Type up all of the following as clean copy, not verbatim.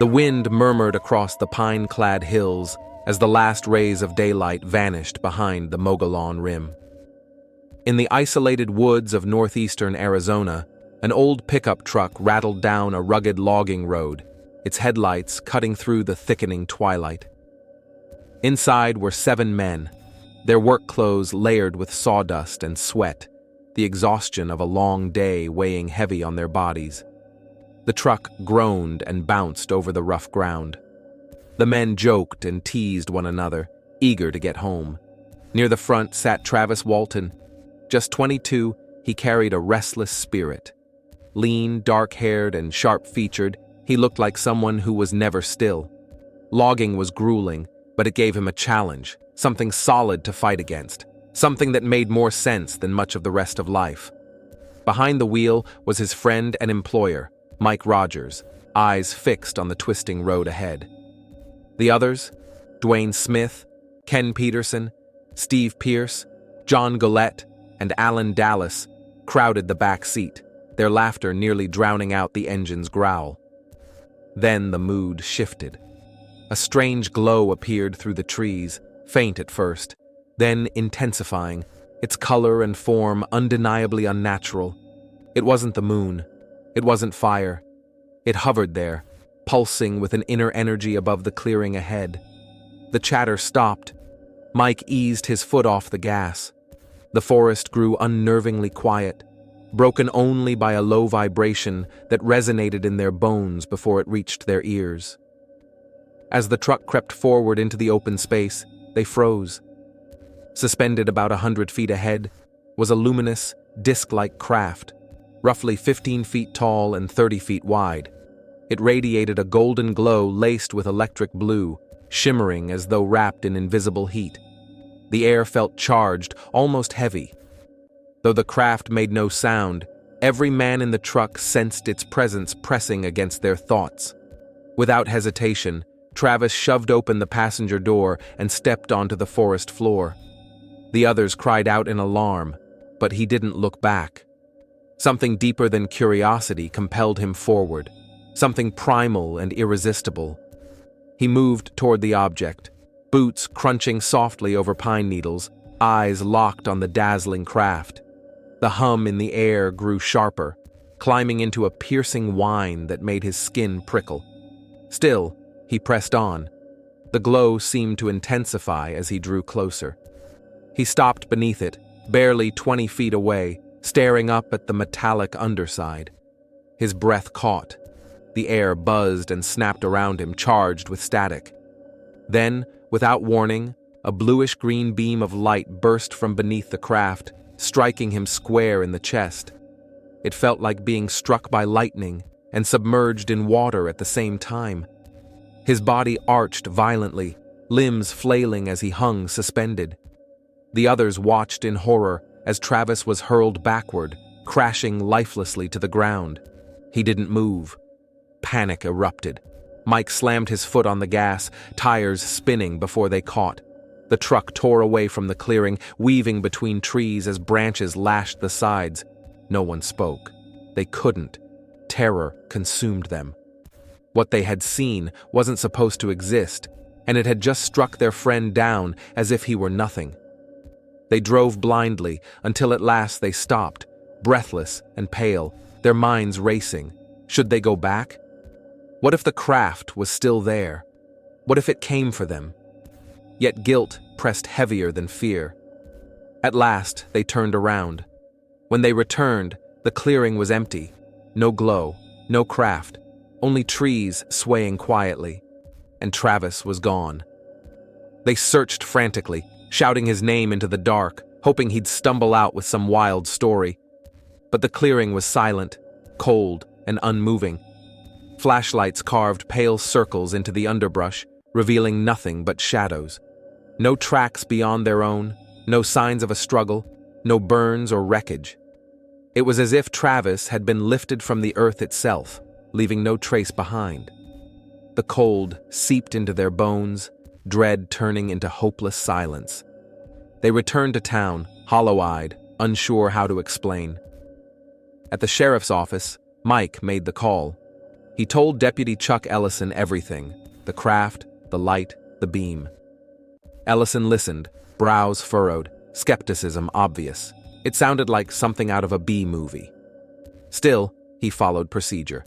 The wind murmured across the pine-clad hills as the last rays of daylight vanished behind the Mogollon Rim. In the isolated woods of northeastern Arizona, an old pickup truck rattled down a rugged logging road, its headlights cutting through the thickening twilight. Inside were 7 men, their work clothes layered with sawdust and sweat, the exhaustion of a long day weighing heavy on their bodies. The truck groaned and bounced over the rough ground. The men joked and teased one another, eager to get home. Near the front sat Travis Walton. Just 22, he carried a restless spirit. Lean, dark-haired, and sharp-featured, he looked like someone who was never still. Logging was grueling, but it gave him a challenge, something solid to fight against, something that made more sense than much of the rest of life. Behind the wheel was his friend and employer, Mike Rogers, eyes fixed on the twisting road ahead. The others, Dwayne Smith, Ken Peterson, Steve Pierce, John Gollette, and Alan Dallas, crowded the back seat, their laughter nearly drowning out the engine's growl. Then the mood shifted. A strange glow appeared through the trees, faint at first, then intensifying, its color and form undeniably unnatural. It wasn't the moon. It wasn't fire. It hovered there, pulsing with an inner energy above the clearing ahead. The chatter stopped. Mike eased his foot off the gas. The forest grew unnervingly quiet, broken only by a low vibration that resonated in their bones before it reached their ears. As the truck crept forward into the open space, they froze. Suspended about 100 feet ahead was a luminous, disc-like craft, roughly 15 feet tall and 30 feet wide. It radiated a golden glow laced with electric blue, shimmering as though wrapped in invisible heat. The air felt charged, almost heavy. Though the craft made no sound, every man in the truck sensed its presence pressing against their thoughts. Without hesitation, Travis shoved open the passenger door and stepped onto the forest floor. The others cried out in alarm, but he didn't look back. Something deeper than curiosity compelled him forward, something primal and irresistible. He moved toward the object, boots crunching softly over pine needles, eyes locked on the dazzling craft. The hum in the air grew sharper, climbing into a piercing whine that made his skin prickle. Still, he pressed on. The glow seemed to intensify as he drew closer. He stopped beneath it, barely 20 feet away, staring up at the metallic underside. His breath caught. The air buzzed and snapped around him, charged with static. Then, without warning, a bluish-green beam of light burst from beneath the craft, striking him square in the chest. It felt like being struck by lightning and submerged in water at the same time. His body arched violently, limbs flailing as he hung suspended. The others watched in horror as Travis was hurled backward, crashing lifelessly to the ground. He didn't move. Panic erupted. Mike slammed his foot on the gas, tires spinning before they caught. The truck tore away from the clearing, weaving between trees as branches lashed the sides. No one spoke. They couldn't. Terror consumed them. What they had seen wasn't supposed to exist, and it had just struck their friend down as if he were nothing. They drove blindly until at last they stopped, breathless and pale, their minds racing. Should they go back? What if the craft was still there? What if it came for them? Yet guilt pressed heavier than fear. At last, they turned around. When they returned, the clearing was empty. No glow, no craft, only trees swaying quietly. And Travis was gone. They searched frantically, shouting his name into the dark, hoping he'd stumble out with some wild story. But the clearing was silent, cold, and unmoving. Flashlights carved pale circles into the underbrush, revealing nothing but shadows. No tracks beyond their own, no signs of a struggle, no burns or wreckage. It was as if Travis had been lifted from the earth itself, leaving no trace behind. The cold seeped into their bones, dread turning into hopeless silence. They returned to town, hollow-eyed, unsure how to explain. At the sheriff's office, Mike made the call. He told Deputy Chuck Ellison everything: the craft, the light, the beam. Ellison listened, brows furrowed, skepticism obvious. It sounded like something out of a B-movie. Still, he followed procedure.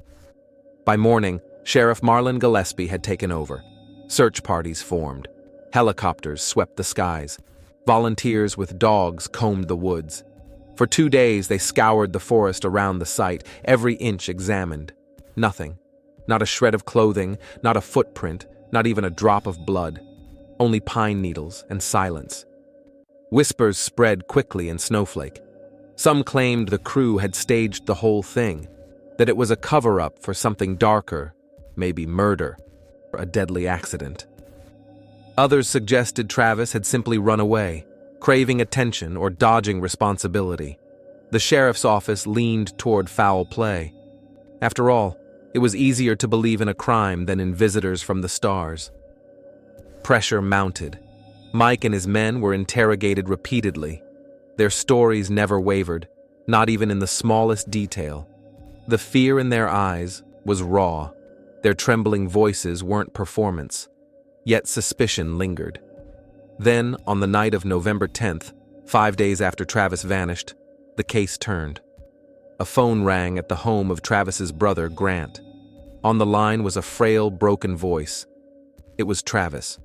By morning, Sheriff Marlon Gillespie had taken over. Search parties formed. Helicopters swept the skies. Volunteers with dogs combed the woods. For 2 days, they scoured the forest around the site, every inch examined. Nothing. Not a shred of clothing, not a footprint, not even a drop of blood. Only pine needles and silence. Whispers spread quickly in Snowflake. Some claimed the crew had staged the whole thing, that it was a cover-up for something darker, maybe murder, or a deadly accident. Others suggested Travis had simply run away, craving attention or dodging responsibility. The sheriff's office leaned toward foul play. After all, it was easier to believe in a crime than in visitors from the stars. Pressure mounted. Mike and his men were interrogated repeatedly. Their stories never wavered, not even in the smallest detail. The fear in their eyes was raw. Their trembling voices weren't performance, yet suspicion lingered. Then, on the night of November 10th, 5 days after Travis vanished, the case turned. A phone rang at the home of Travis's brother, Grant. On the line was a frail, broken voice. It was Travis.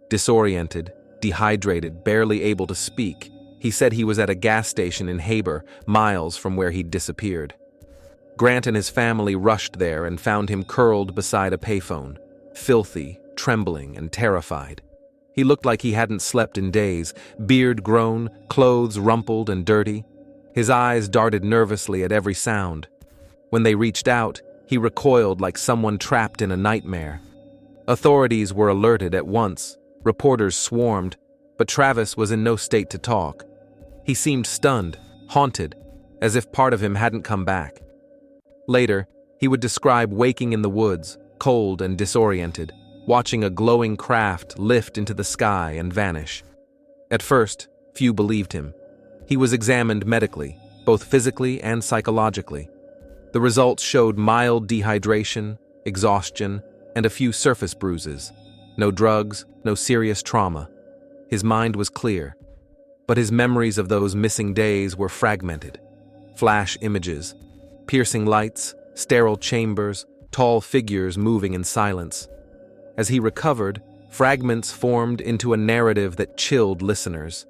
Disoriented, dehydrated, barely able to speak, he said he was at a gas station in Haber, miles from where he'd disappeared. Grant and his family rushed there and found him curled beside a payphone, filthy, trembling, and terrified. He looked like he hadn't slept in days, beard grown, clothes rumpled and dirty. His eyes darted nervously at every sound. When they reached out, he recoiled like someone trapped in a nightmare. Authorities were alerted at once. Reporters swarmed, but Travis was in no state to talk. He seemed stunned, haunted, as if part of him hadn't come back. Later, he would describe waking in the woods, cold and disoriented, watching a glowing craft lift into the sky and vanish. At first, few believed him. He was examined medically, both physically and psychologically. The results showed mild dehydration, exhaustion, and a few surface bruises. No drugs, no serious trauma. His mind was clear, but his memories of those missing days were fragmented. Flash images, piercing lights, sterile chambers, tall figures moving in silence. As he recovered, fragments formed into a narrative that chilled listeners.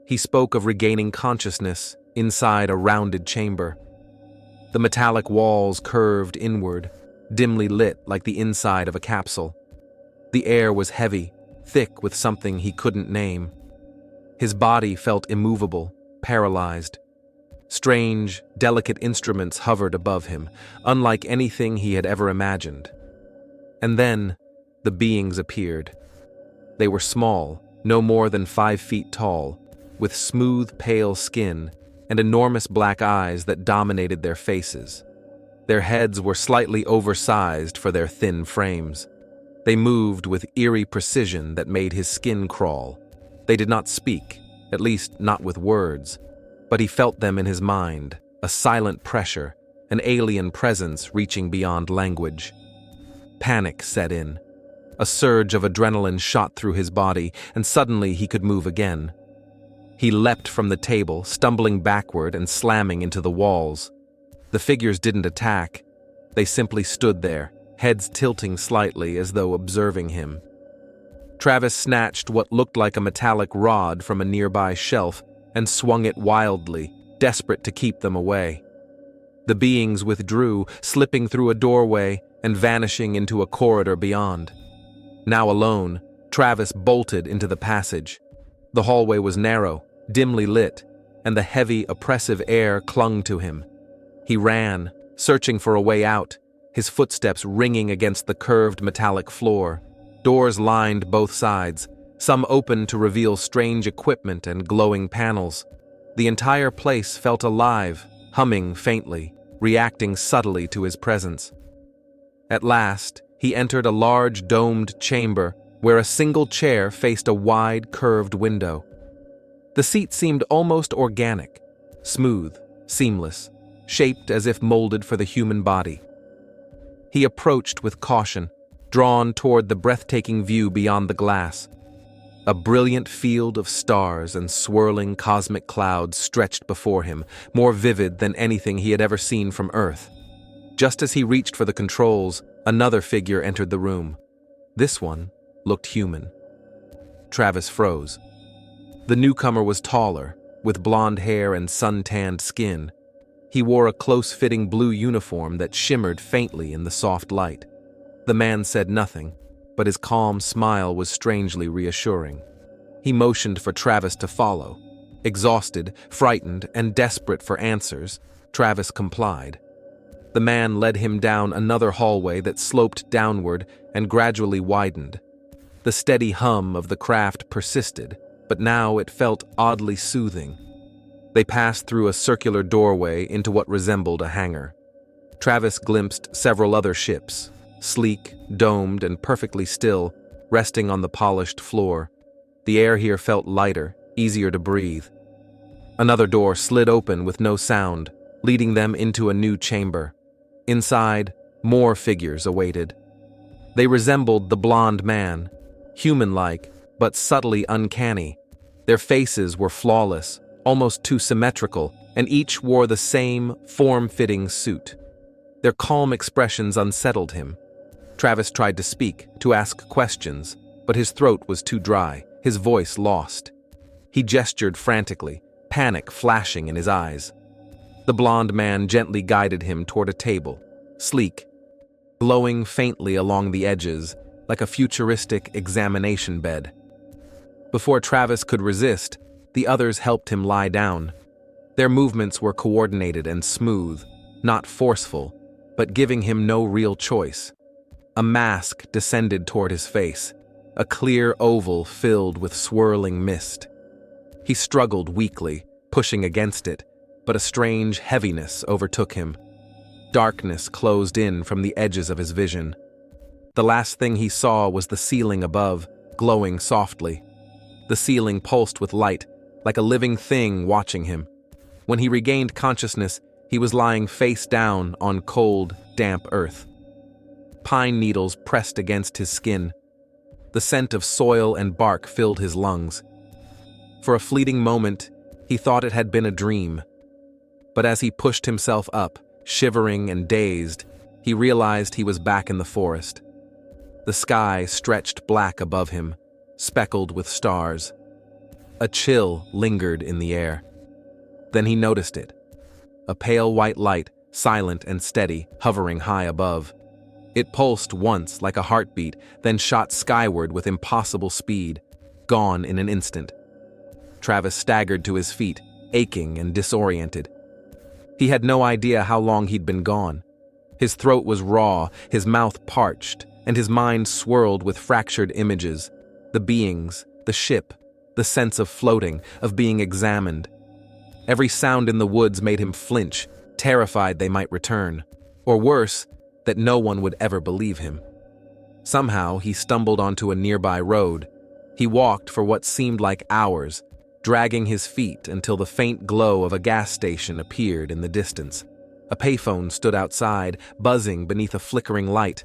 He spoke of regaining consciousness inside a rounded chamber. The metallic walls curved inward, dimly lit like the inside of a capsule. The air was heavy, thick with something he couldn't name. His body felt immovable, paralyzed. Strange, delicate instruments hovered above him, unlike anything he had ever imagined. And then, the beings appeared. They were small, no more than 5 feet tall, with smooth, pale skin and enormous black eyes that dominated their faces. Their heads were slightly oversized for their thin frames. They moved with eerie precision that made his skin crawl. They did not speak, at least not with words, but he felt them in his mind, a silent pressure, an alien presence reaching beyond language. Panic set in. A surge of adrenaline shot through his body, and suddenly he could move again. He leapt from the table, stumbling backward and slamming into the walls. The figures didn't attack. They simply stood there, heads tilting slightly as though observing him. Travis snatched what looked like a metallic rod from a nearby shelf and swung it wildly, desperate to keep them away. The beings withdrew, slipping through a doorway and vanishing into a corridor beyond. Now alone, Travis bolted into the passage. The hallway was narrow, dimly lit, and the heavy, oppressive air clung to him. He ran, searching for a way out, his footsteps ringing against the curved metallic floor. Doors lined both sides, some open to reveal strange equipment and glowing panels. The entire place felt alive, humming faintly, reacting subtly to his presence. At last, he entered a large domed chamber where a single chair faced a wide, curved window. The seat seemed almost organic, smooth, seamless, shaped as if molded for the human body. He approached with caution, drawn toward the breathtaking view beyond the glass. A brilliant field of stars and swirling cosmic clouds stretched before him, more vivid than anything he had ever seen from Earth. Just as he reached for the controls, another figure entered the room. This one looked human. Travis froze. The newcomer was taller, with blonde hair and sun-tanned skin. He wore a close-fitting blue uniform that shimmered faintly in the soft light. The man said nothing, but his calm smile was strangely reassuring. He motioned for Travis to follow. Exhausted, frightened, and desperate for answers, Travis complied. The man led him down another hallway that sloped downward and gradually widened. The steady hum of the craft persisted, but now it felt oddly soothing. They passed through a circular doorway into what resembled a hangar. Travis glimpsed several other ships, sleek, domed, and perfectly still, resting on the polished floor. The air here felt lighter, easier to breathe. Another door slid open with no sound, leading them into a new chamber. Inside, more figures awaited. They resembled the blonde man, human-like, but subtly uncanny. Their faces were flawless, almost too symmetrical, and each wore the same form-fitting suit. Their calm expressions unsettled him. Travis tried to speak, to ask questions, but his throat was too dry, his voice lost. He gestured frantically, panic flashing in his eyes. The blonde man gently guided him toward a table, sleek, glowing faintly along the edges, like a futuristic examination bed. Before Travis could resist, the others helped him lie down. Their movements were coordinated and smooth, not forceful, but giving him no real choice. A mask descended toward his face, a clear oval filled with swirling mist. He struggled weakly, pushing against it, but a strange heaviness overtook him. Darkness closed in from the edges of his vision. The last thing he saw was the ceiling above, glowing softly. The ceiling pulsed with light, like a living thing watching him. When he regained consciousness, he was lying face down on cold, damp earth. Pine needles pressed against his skin. The scent of soil and bark filled his lungs. For a fleeting moment, he thought it had been a dream. But as he pushed himself up, shivering and dazed, he realized he was back in the forest. The sky stretched black above him, speckled with stars. A chill lingered in the air. Then he noticed it. A pale white light, silent and steady, hovering high above. It pulsed once like a heartbeat, then shot skyward with impossible speed, gone in an instant. Travis staggered to his feet, aching and disoriented. He had no idea how long he'd been gone. His throat was raw, his mouth parched, and his mind swirled with fractured images. The beings, the ship, the sense of floating, of being examined. Every sound in the woods made him flinch, terrified they might return. Or worse, that no one would ever believe him. Somehow, he stumbled onto a nearby road. He walked for what seemed like hours, dragging his feet until the faint glow of a gas station appeared in the distance. A payphone stood outside, buzzing beneath a flickering light.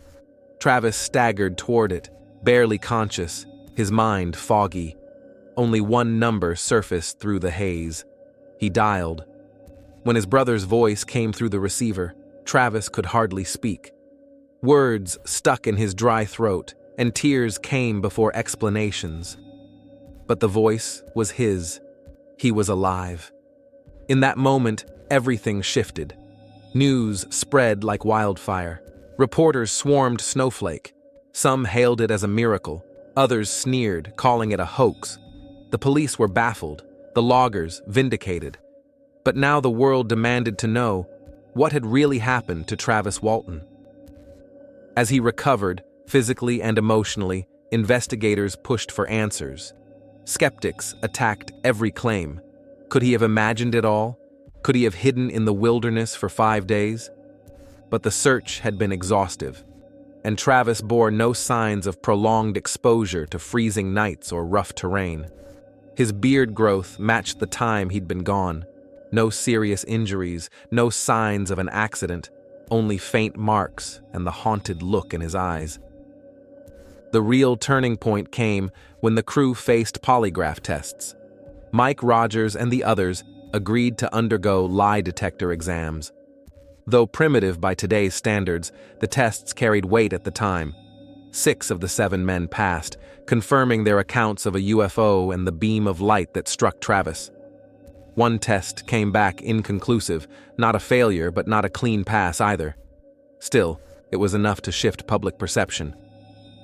Travis staggered toward it, barely conscious, his mind foggy. Only one number surfaced through the haze. He dialed. When his brother's voice came through the receiver, Travis could hardly speak. Words stuck in his dry throat, and tears came before explanations. But the voice was his. He was alive. In that moment, everything shifted. News spread like wildfire. Reporters swarmed Snowflake. Some hailed it as a miracle. Others sneered, calling it a hoax. The police were baffled, the loggers vindicated. But now the world demanded to know what had really happened to Travis Walton. As he recovered, physically and emotionally, investigators pushed for answers. Skeptics attacked every claim. Could he have imagined it all? Could he have hidden in the wilderness for 5 days? But the search had been exhaustive, and Travis bore no signs of prolonged exposure to freezing nights or rough terrain. His beard growth matched the time he'd been gone. No serious injuries, no signs of an accident. only faint marks and the haunted look in his eyes. The real turning point came when the crew faced polygraph tests. Mike Rogers and the others agreed to undergo lie detector exams. Though primitive by today's standards, the tests carried weight at the time. 6 of the 7 men passed, confirming their accounts of a UFO and the beam of light that struck Travis. One test came back inconclusive, not a failure but not a clean pass either. Still, it was enough to shift public perception.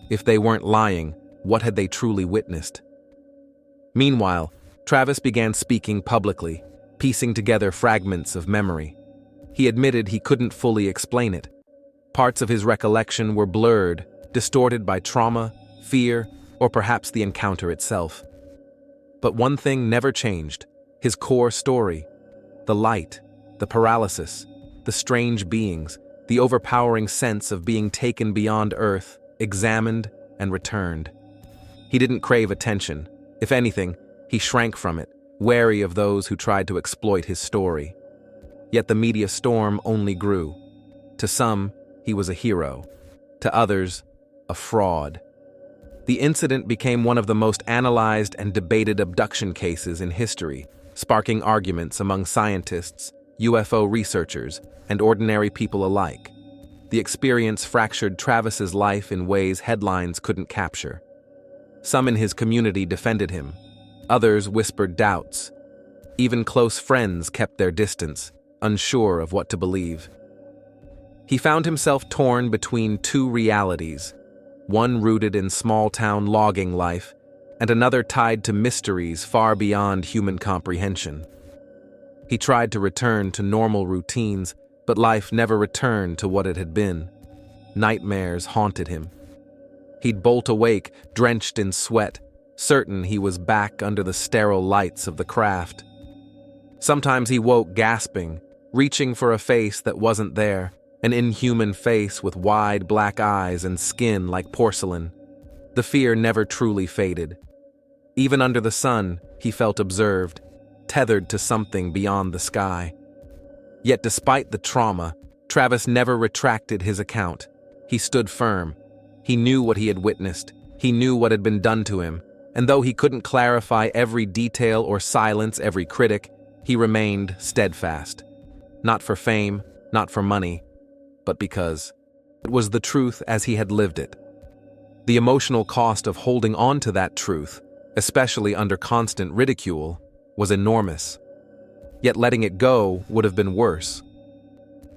If they weren't lying, what had they truly witnessed? Meanwhile, Travis began speaking publicly, piecing together fragments of memory. He admitted he couldn't fully explain it. Parts of his recollection were blurred, distorted by trauma, fear, or perhaps the encounter itself. But one thing never changed: his core story. The light, the paralysis, the strange beings, the overpowering sense of being taken beyond Earth, examined, and returned. He didn't crave attention. If anything, he shrank from it, wary of those who tried to exploit his story. Yet the media storm only grew. To some, he was a hero. To others, a fraud. The incident became one of the most analyzed and debated abduction cases in history, sparking arguments among scientists, UFO researchers, and ordinary people alike. The experience fractured Travis's life in ways headlines couldn't capture. Some in his community defended him. Others whispered doubts. Even close friends kept their distance, unsure of what to believe. He found himself torn between 2 realities, one rooted in small-town logging life, and another tied to mysteries far beyond human comprehension. He tried to return to normal routines, but life never returned to what it had been. Nightmares haunted him. He'd bolt awake, drenched in sweat, certain he was back under the sterile lights of the craft. Sometimes he woke gasping, reaching for a face that wasn't there, an inhuman face with wide black eyes and skin like porcelain. The fear never truly faded. Even under the sun, he felt observed, tethered to something beyond the sky. Yet despite the trauma, Travis never retracted his account. He stood firm. He knew what he had witnessed. He knew what had been done to him. And though he couldn't clarify every detail or silence every critic, he remained steadfast. Not for fame, not for money, but because it was the truth as he had lived it. The emotional cost of holding on to that truth, especially under constant ridicule, was enormous. Yet letting it go would have been worse.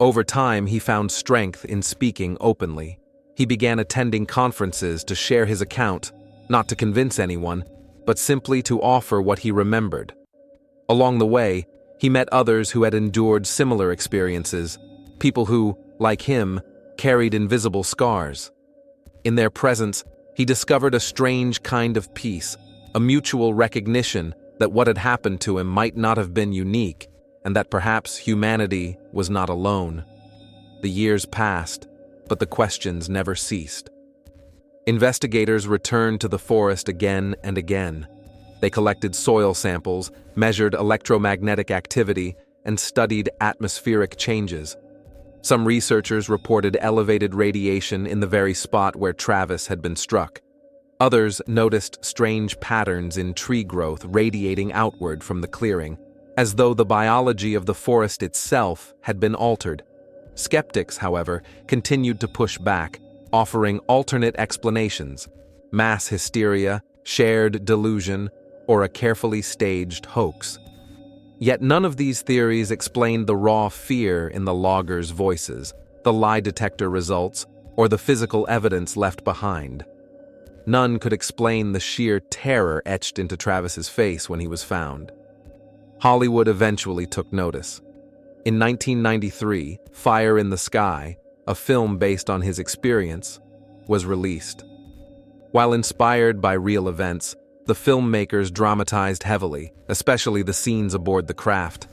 Over time, he found strength in speaking openly. He began attending conferences to share his account, not to convince anyone, but simply to offer what he remembered. Along the way, he met others who had endured similar experiences, people who, like him, carried invisible scars. In their presence, he discovered a strange kind of peace, a mutual recognition that what had happened to him might not have been unique, and that perhaps humanity was not alone. The years passed, but the questions never ceased. Investigators returned to the forest again and again. They collected soil samples, measured electromagnetic activity, and studied atmospheric changes. Some researchers reported elevated radiation in the very spot where Travis had been struck. Others noticed strange patterns in tree growth radiating outward from the clearing, as though the biology of the forest itself had been altered. Skeptics, however, continued to push back, offering alternate explanations: mass hysteria, shared delusion, or a carefully staged hoax. Yet none of these theories explained the raw fear in the loggers' voices, the lie detector results, or the physical evidence left behind. None could explain the sheer terror etched into Travis's face when he was found. Hollywood eventually took notice. In 1993, Fire in the Sky, a film based on his experience, was released. While inspired by real events, the filmmakers dramatized heavily, especially the scenes aboard the craft.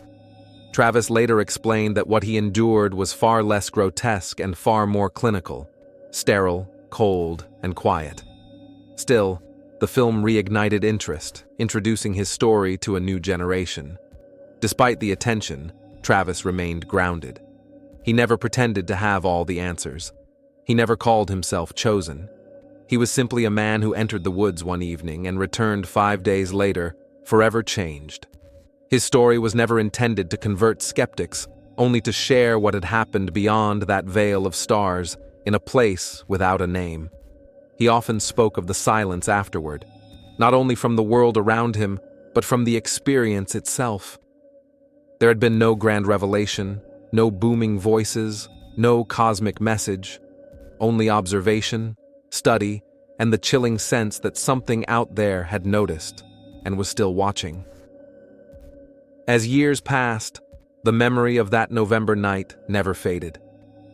Travis later explained that what he endured was far less grotesque and far more clinical, sterile, cold, and quiet. Still, the film reignited interest, introducing his story to a new generation. Despite the attention, Travis remained grounded. He never pretended to have all the answers. He never called himself chosen. He was simply a man who entered the woods one evening and returned 5 days later, forever changed. His story was never intended to convert skeptics, only to share what had happened beyond that veil of stars, in a place without a name. He often spoke of the silence afterward, not only from the world around him, but from the experience itself. There had been no grand revelation, no booming voices, no cosmic message, only observation, study, and the chilling sense that something out there had noticed and was still watching. As years passed, the memory of that November night never faded.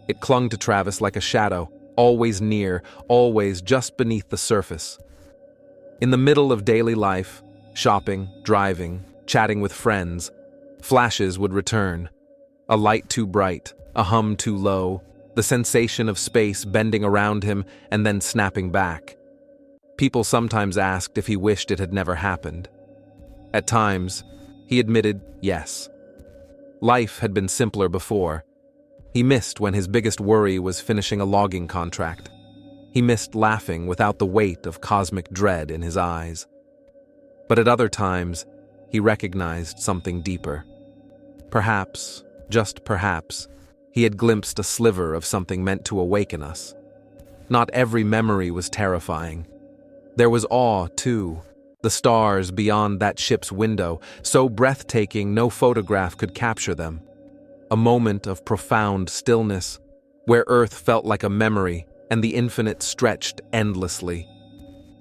It clung to Travis like a shadow, always near, always just beneath the surface. In the middle of daily life, shopping, driving, chatting with friends, flashes would return. A light too bright, a hum too low, the sensation of space bending around him and then snapping back. People sometimes asked if he wished it had never happened. At times, he admitted yes. Life had been simpler before. He missed when his biggest worry was finishing a logging contract. He missed laughing without the weight of cosmic dread in his eyes. But at other times, he recognized something deeper. Perhaps, just perhaps, he had glimpsed a sliver of something meant to awaken us. Not every memory was terrifying. There was awe, too. The stars beyond that ship's window, so breathtaking no photograph could capture them. A moment of profound stillness, where Earth felt like a memory and the infinite stretched endlessly.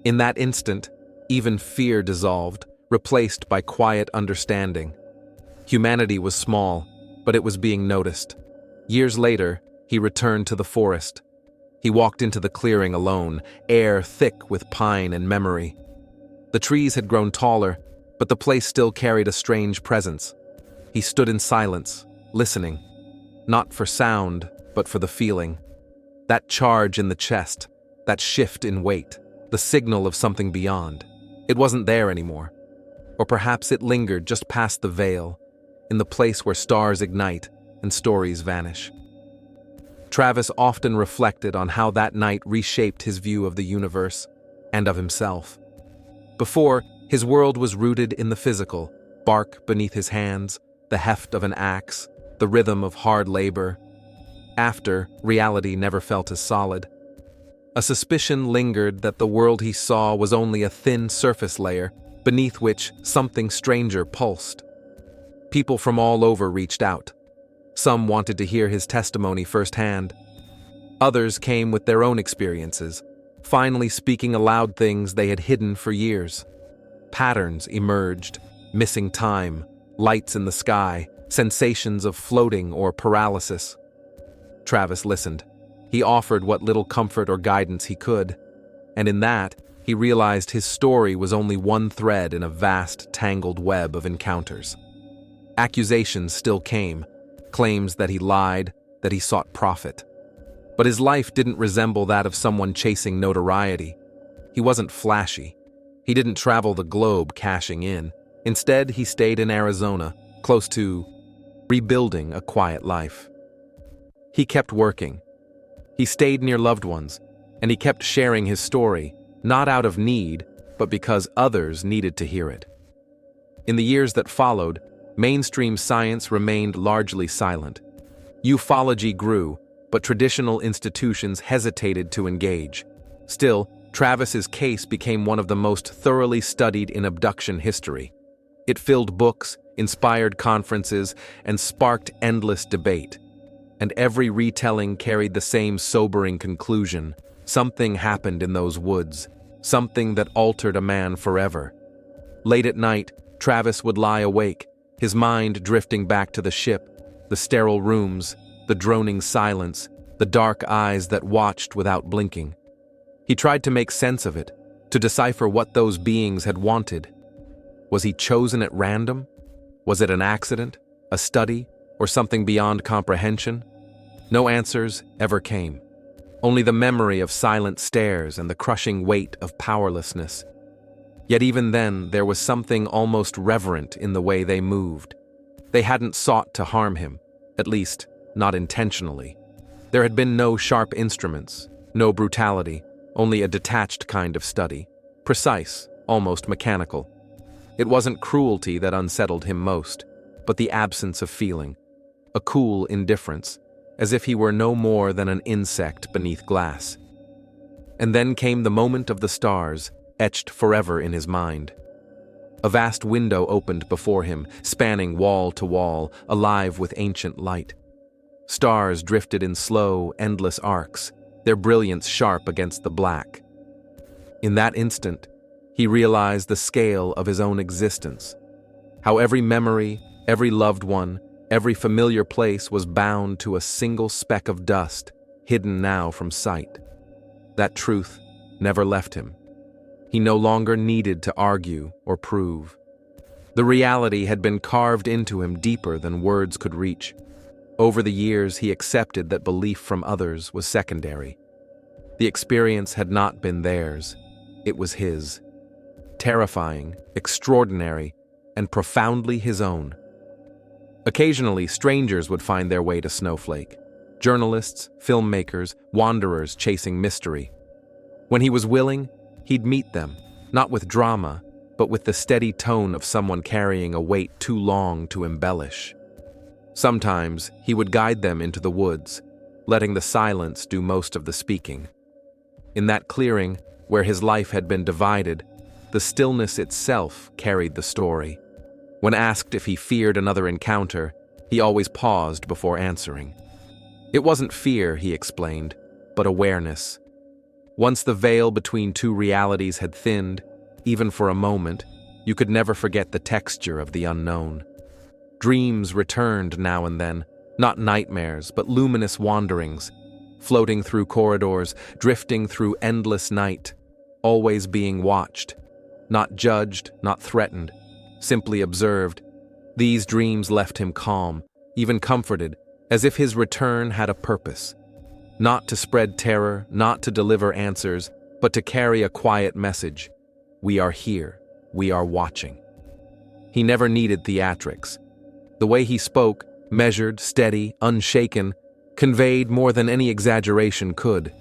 In that instant, even fear dissolved, replaced by quiet understanding. Humanity was small, but it was being noticed. Years later, he returned to the forest. He walked into the clearing alone, air thick with pine and memory. The trees had grown taller, but the place still carried a strange presence. He stood in silence, listening, not for sound, but for the feeling. That charge in the chest, that shift in weight, the signal of something beyond. It wasn't there anymore. Or perhaps it lingered just past the veil, in the place where stars ignite and stories vanish. Travis often reflected on how that night reshaped his view of the universe and of himself. Before, his world was rooted in the physical, bark beneath his hands, the heft of an axe, the rhythm of hard labor. After, reality never felt as solid. A suspicion lingered that the world he saw was only a thin surface layer, beneath which something stranger pulsed. People from all over reached out. Some wanted to hear his testimony firsthand. Others came with their own experiences, finally speaking aloud things they had hidden for years. Patterns emerged, missing time, lights in the sky, sensations of floating or paralysis. Travis listened. He offered what little comfort or guidance he could, and in that, he realized his story was only one thread in a vast, tangled web of encounters. Accusations still came, claims that he lied, that he sought profit. But his life didn't resemble that of someone chasing notoriety. He wasn't flashy. He didn't travel the globe cashing in. Instead, he stayed in Arizona, close to rebuilding a quiet life. He kept working. He stayed near loved ones, and he kept sharing his story, not out of need, but because others needed to hear it. In the years that followed, mainstream science remained largely silent. Ufology grew, but traditional institutions hesitated to engage. Still, Travis's case became one of the most thoroughly studied in abduction history. It filled books, inspired conferences, and sparked endless debate. And every retelling carried the same sobering conclusion. Something happened in those woods, something that altered a man forever. Late at night, Travis would lie awake, his mind drifting back to the ship, the sterile rooms, the droning silence, the dark eyes that watched without blinking. He tried to make sense of it, to decipher what those beings had wanted. Was he chosen at random? Was it an accident, a study, or something beyond comprehension? No answers ever came. Only the memory of silent stares and the crushing weight of powerlessness. Yet even then, there was something almost reverent in the way they moved. They hadn't sought to harm him, at least, not intentionally. There had been no sharp instruments, no brutality, only a detached kind of study, precise, almost mechanical. It wasn't cruelty that unsettled him most, but the absence of feeling, a cool indifference, as if he were no more than an insect beneath glass. And then came the moment of the stars, etched forever in his mind. A vast window opened before him, spanning wall to wall, alive with ancient light. Stars drifted in slow, endless arcs, their brilliance sharp against the black. In that instant, he realized the scale of his own existence, how every memory, every loved one, every familiar place was bound to a single speck of dust, hidden now from sight. That truth never left him. He no longer needed to argue or prove. The reality had been carved into him deeper than words could reach. Over the years, he accepted that belief from others was secondary. The experience had not been theirs. It was his. Terrifying, extraordinary, and profoundly his own. Occasionally, strangers would find their way to Snowflake. Journalists, filmmakers, wanderers chasing mystery. When he was willing, he'd meet them, not with drama, but with the steady tone of someone carrying a weight too long to embellish. Sometimes he would guide them into the woods, letting the silence do most of the speaking. In that clearing, where his life had been divided, the stillness itself carried the story. When asked if he feared another encounter, he always paused before answering. It wasn't fear, he explained, but awareness. Once the veil between two realities had thinned, even for a moment, you could never forget the texture of the unknown. Dreams returned now and then, not nightmares, but luminous wanderings, floating through corridors, drifting through endless night, always being watched, not judged, not threatened, simply observed. These dreams left him calm, even comforted, as if his return had a purpose. Not to spread terror, not to deliver answers, but to carry a quiet message. We are here. We are watching. He never needed theatrics. The way he spoke, measured, steady, unshaken, conveyed more than any exaggeration could.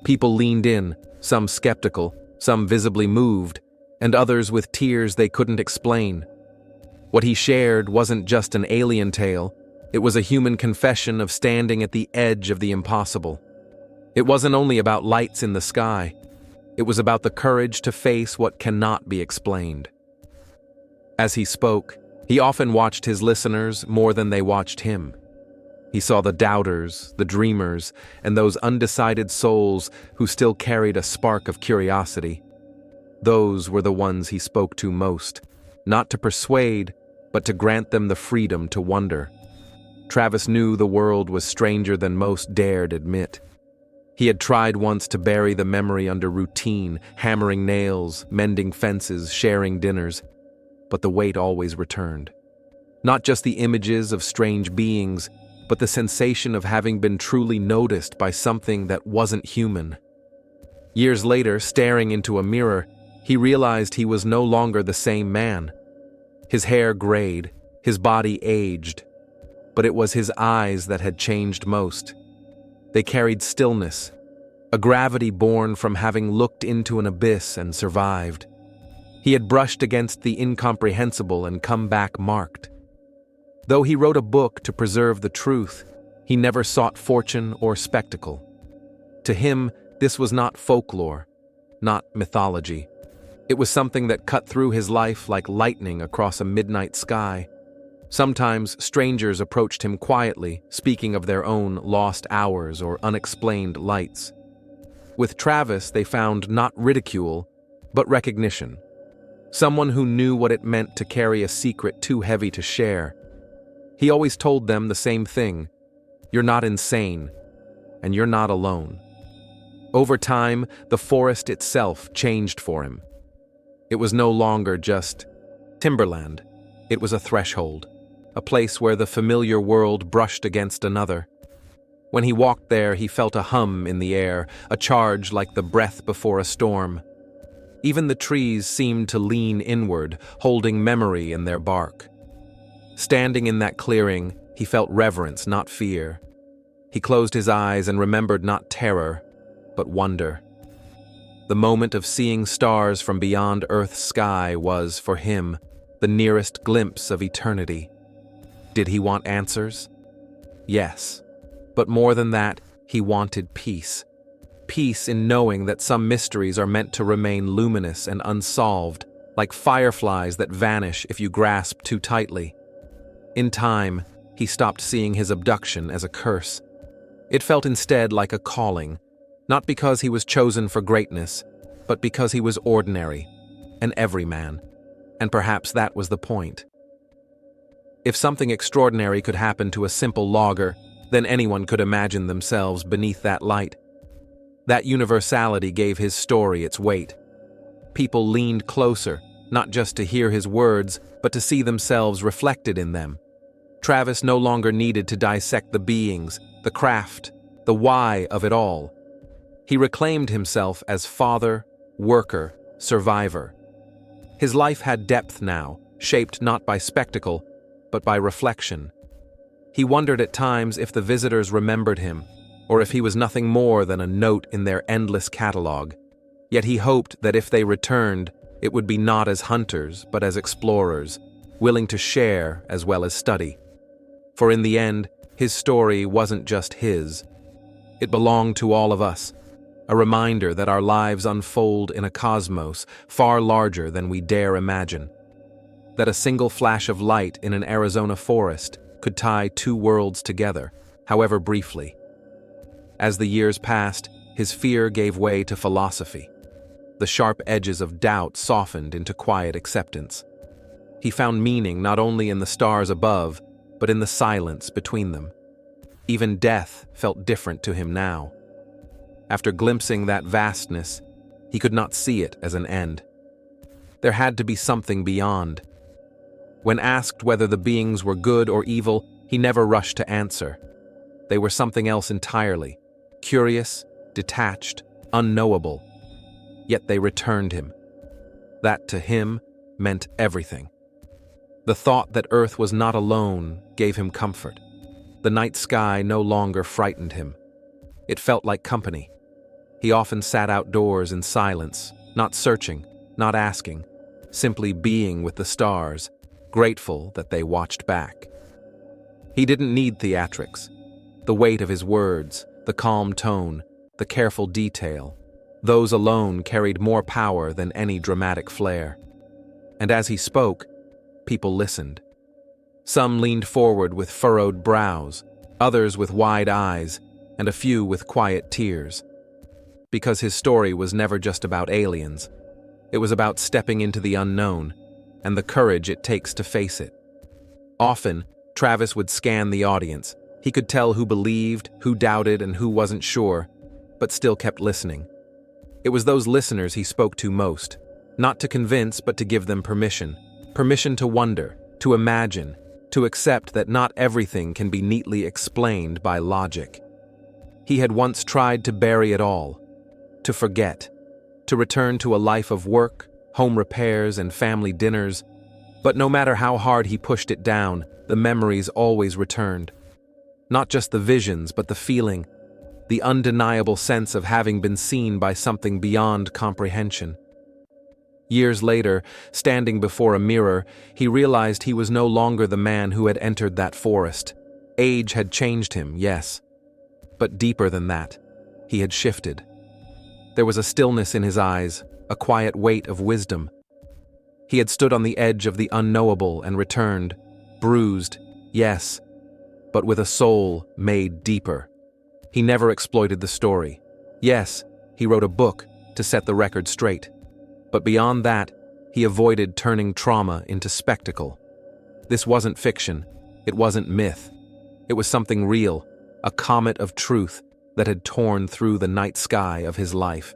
People leaned in, some skeptical, some visibly moved, and others with tears they couldn't explain. What he shared wasn't just an alien tale. It was a human confession of standing at the edge of the impossible. It wasn't only about lights in the sky. It was about the courage to face what cannot be explained. As he spoke, he often watched his listeners more than they watched him. He saw the doubters, the dreamers, and those undecided souls who still carried a spark of curiosity. Those were the ones he spoke to most, not to persuade, but to grant them the freedom to wonder. Travis knew the world was stranger than most dared admit. He had tried once to bury the memory under routine, hammering nails, mending fences, sharing dinners, but the weight always returned. Not just the images of strange beings, but the sensation of having been truly noticed by something that wasn't human. Years later, staring into a mirror, he realized he was no longer the same man. His hair grayed, his body aged, but it was his eyes that had changed most. They carried stillness, a gravity born from having looked into an abyss and survived. He had brushed against the incomprehensible and come back marked. Though he wrote a book to preserve the truth, he never sought fortune or spectacle. To him, this was not folklore, not mythology. It was something that cut through his life like lightning across a midnight sky. Sometimes strangers approached him quietly, speaking of their own lost hours or unexplained lights. With Travis, they found not ridicule, but recognition. Someone who knew what it meant to carry a secret too heavy to share. He always told them the same thing: you're not insane, and you're not alone. Over time, the forest itself changed for him. It was no longer just timberland. It was a threshold, a place where the familiar world brushed against another. When he walked there, he felt a hum in the air, a charge like the breath before a storm. Even the trees seemed to lean inward, holding memory in their bark. Standing in that clearing, He felt reverence, not fear. He closed his eyes and remembered not terror, but wonder. The moment of seeing stars from beyond Earth's sky was, for him, the nearest glimpse of eternity. Did he want answers? Yes. But more than that, he wanted peace. Peace in knowing that some mysteries are meant to remain luminous and unsolved, like fireflies that vanish if you grasp too tightly. In time, he stopped seeing his abduction as a curse. It felt instead like a calling, not because he was chosen for greatness, but because he was ordinary, an everyman. And perhaps that was the point. If something extraordinary could happen to a simple logger, then anyone could imagine themselves beneath that light. That universality gave his story its weight. People leaned closer, not just to hear his words, but to see themselves reflected in them. Travis no longer needed to dissect the beings, the craft, the why of it all. He reclaimed himself as father, worker, survivor. His life had depth now, shaped not by spectacle, but by reflection. He wondered at times if the visitors remembered him, or if he was nothing more than a note in their endless catalog. Yet he hoped that if they returned, it would be not as hunters, but as explorers, willing to share as well as study. For in the end, his story wasn't just his. It belonged to all of us, a reminder that our lives unfold in a cosmos far larger than we dare imagine. That a single flash of light in an Arizona forest could tie two worlds together, however briefly. As the years passed, his fear gave way to philosophy. The sharp edges of doubt softened into quiet acceptance. He found meaning not only in the stars above, but in the silence between them. Even death felt different to him now. After glimpsing that vastness, he could not see it as an end. There had to be something beyond. When asked whether the beings were good or evil, he never rushed to answer. They were something else entirely, curious, detached, unknowable. Yet they returned him. That, to him, meant everything. The thought that Earth was not alone gave him comfort. The night sky no longer frightened him. It felt like company. He often sat outdoors in silence, not searching, not asking, simply being with the stars, grateful that they watched back. He didn't need theatrics. The weight of his words, the calm tone, the careful detail, those alone carried more power than any dramatic flair. And as he spoke, people listened. Some leaned forward with furrowed brows, others with wide eyes, and a few with quiet tears. Because his story was never just about aliens. It was about stepping into the unknown, and the courage it takes to face it. Often, Travis would scan the audience. He could tell who believed, who doubted, and who wasn't sure, but still kept listening. It was those listeners he spoke to most, not to convince, but to give them permission. Permission to wonder, to imagine, to accept that not everything can be neatly explained by logic. He had once tried to bury it all, to forget, to return to a life of work, home repairs, and family dinners, but no matter how hard he pushed it down, the memories always returned. Not just the visions, but the feeling, the undeniable sense of having been seen by something beyond comprehension. Years later, standing before a mirror, he realized he was no longer the man who had entered that forest. Age had changed him, yes, but deeper than that, he had shifted. There was a stillness in his eyes, a quiet weight of wisdom. He had stood on the edge of the unknowable and returned, bruised, yes, but with a soul made deeper. He never exploited the story. Yes, he wrote a book to set the record straight. But beyond that, he avoided turning trauma into spectacle. This wasn't fiction. It wasn't myth. It was something real, a comet of truth that had torn through the night sky of his life.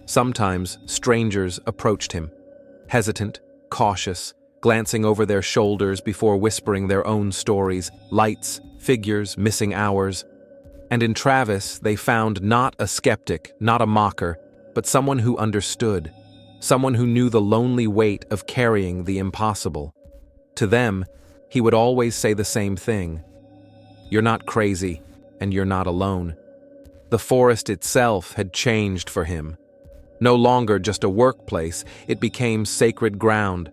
Sometimes strangers approached him, hesitant, cautious, glancing over their shoulders before whispering their own stories, lights, figures, missing hours. And in Travis, they found not a skeptic, not a mocker, but someone who understood, someone who knew the lonely weight of carrying the impossible. To them, he would always say the same thing. You're not crazy, and you're not alone. The forest itself had changed for him. No longer just a workplace, it became sacred ground.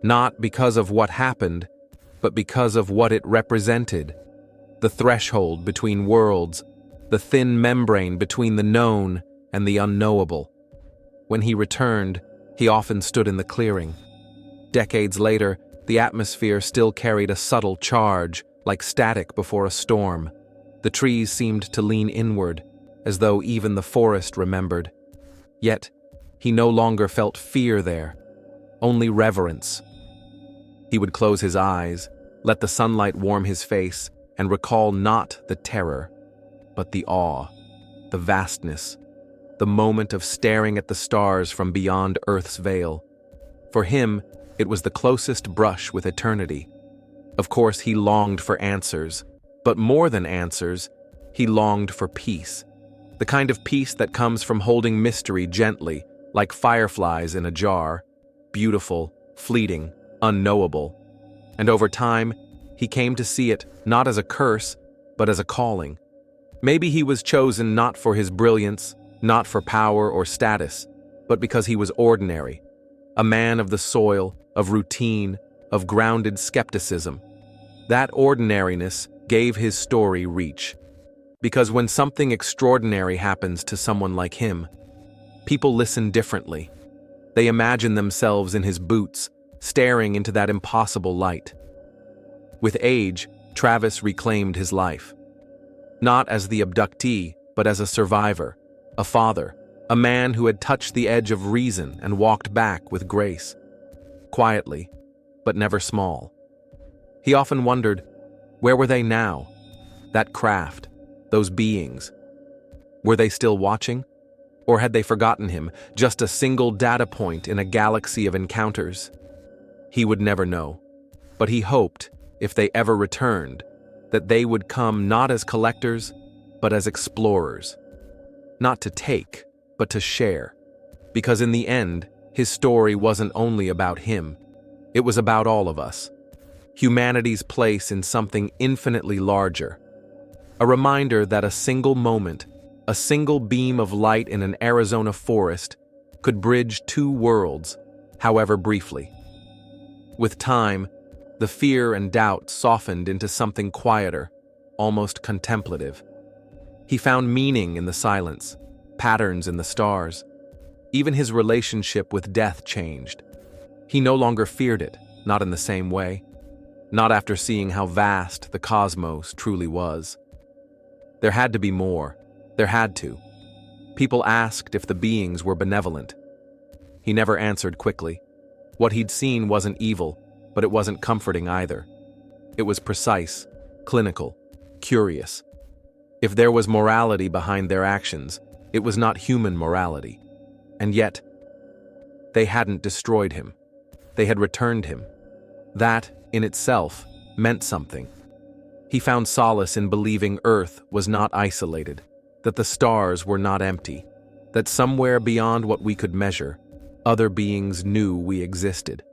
Not because of what happened, but because of what it represented. The threshold between worlds, the thin membrane between the known and the unknowable. When he returned, he often stood in the clearing. Decades later, the atmosphere still carried a subtle charge, like static before a storm. The trees seemed to lean inward, as though even the forest remembered. Yet, he no longer felt fear there, only reverence. He would close his eyes, let the sunlight warm his face, and recall not the terror, but the awe, the vastness, the moment of staring at the stars from beyond Earth's veil. For him, it was the closest brush with eternity. Of course, he longed for answers, but more than answers, he longed for peace. The kind of peace that comes from holding mystery gently, like fireflies in a jar, beautiful, fleeting, unknowable. And over time, he came to see it not as a curse, but as a calling. Maybe he was chosen not for his brilliance, not for power or status, but because he was ordinary, a man of the soil, of routine, of grounded skepticism. That ordinariness gave his story reach. Because when something extraordinary happens to someone like him, people listen differently. They imagine themselves in his boots, staring into that impossible light. With age, Travis reclaimed his life. Not as the abductee, but as a survivor, a father, a man who had touched the edge of reason and walked back with grace. Quietly, but never small. He often wondered, where were they now? That craft, those beings. Were they still watching? Or had they forgotten him, just a single data point in a galaxy of encounters? He would never know. But he hoped, if they ever returned, that they would come not as collectors, but as explorers. Not to take, but to share. Because in the end, his story wasn't only about him. It was about all of us. Humanity's place in something infinitely larger. A reminder that a single moment, a single beam of light in an Arizona forest, could bridge two worlds, however briefly. With time, the fear and doubt softened into something quieter, almost contemplative. He found meaning in the silence, patterns in the stars. Even his relationship with death changed. He no longer feared it, not in the same way. Not after seeing how vast the cosmos truly was. There had to be more. There had to. People asked if the beings were benevolent. He never answered quickly. What he'd seen wasn't evil, but it wasn't comforting either. It was precise, clinical, curious. If there was morality behind their actions, it was not human morality. And yet, they hadn't destroyed him. They had returned him. That, in itself, meant something. He found solace in believing Earth was not isolated, that the stars were not empty, that somewhere beyond what we could measure, other beings knew we existed,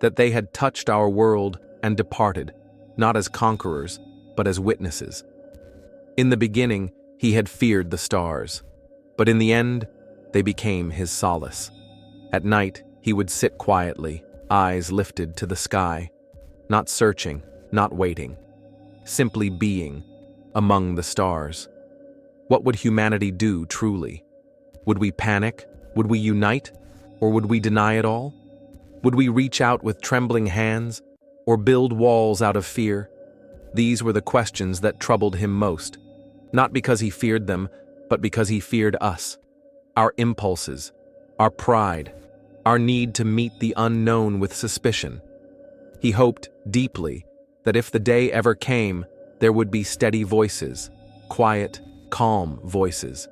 that they had touched our world and departed, not as conquerors, but as witnesses. In the beginning, he had feared the stars, but in the end, they became his solace. At night, he would sit quietly, eyes lifted to the sky, not searching, not waiting, simply being among the stars. What would humanity do truly? Would we panic? Would we unite? Or would we deny it all? Would we reach out with trembling hands? Or build walls out of fear? These were the questions that troubled him most, not because he feared them, but because he feared us, our impulses, our pride, our need to meet the unknown with suspicion. He hoped deeply that if the day ever came, there would be steady voices, quiet, calm voices,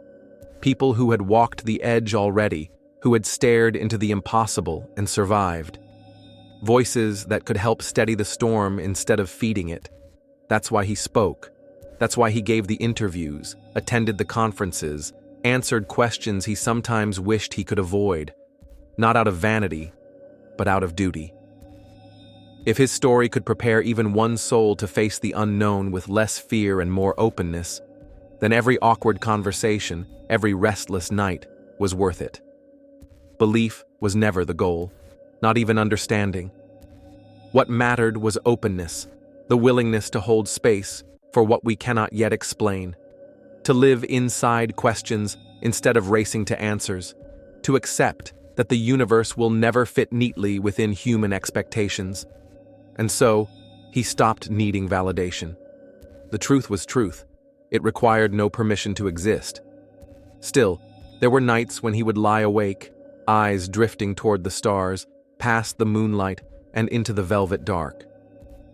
people who had walked the edge already, who had stared into the impossible and survived. Voices that could help steady the storm instead of feeding it. That's why he spoke. That's why he gave the interviews, attended the conferences, answered questions he sometimes wished he could avoid, not out of vanity, but out of duty. If his story could prepare even one soul to face the unknown with less fear and more openness, then every awkward conversation, every restless night, was worth it. Belief was never the goal, not even understanding. What mattered was openness, the willingness to hold space for what we cannot yet explain, to live inside questions instead of racing to answers, to accept that the universe will never fit neatly within human expectations. And so, he stopped needing validation. The truth was truth. It required no permission to exist. Still, there were nights when he would lie awake, eyes drifting toward the stars, past the moonlight, and into the velvet dark.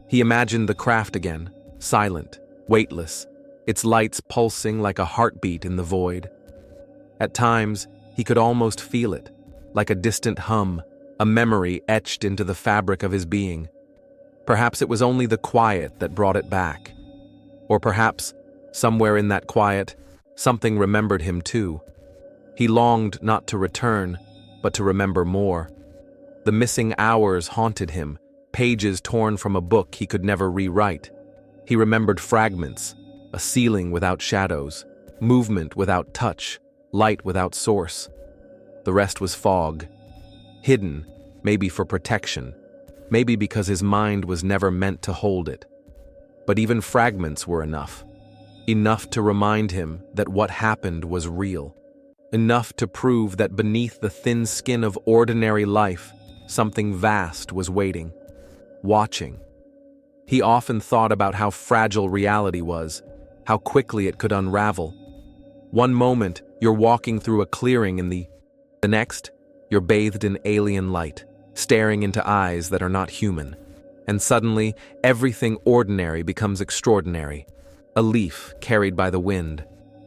He imagined the craft again, silent, weightless, its lights pulsing like a heartbeat in the void. At times, he could almost feel it, like a distant hum, a memory etched into the fabric of his being. Perhaps it was only the quiet that brought it back. Or perhaps, somewhere in that quiet, something remembered him too. He longed not to return, but to remember more. The missing hours haunted him, pages torn from a book he could never rewrite. He remembered fragments, a ceiling without shadows, movement without touch, light without source. The rest was fog, hidden, maybe for protection, maybe because his mind was never meant to hold it. But even fragments were enough to remind him that what happened was real, enough to prove that beneath the thin skin of ordinary life, something vast was waiting, watching. He often thought about how fragile reality was, how quickly it could unravel. One moment, you're walking through a clearing the next, you're bathed in alien light, staring into eyes that are not human. And suddenly, everything ordinary becomes extraordinary. A leaf carried by the wind,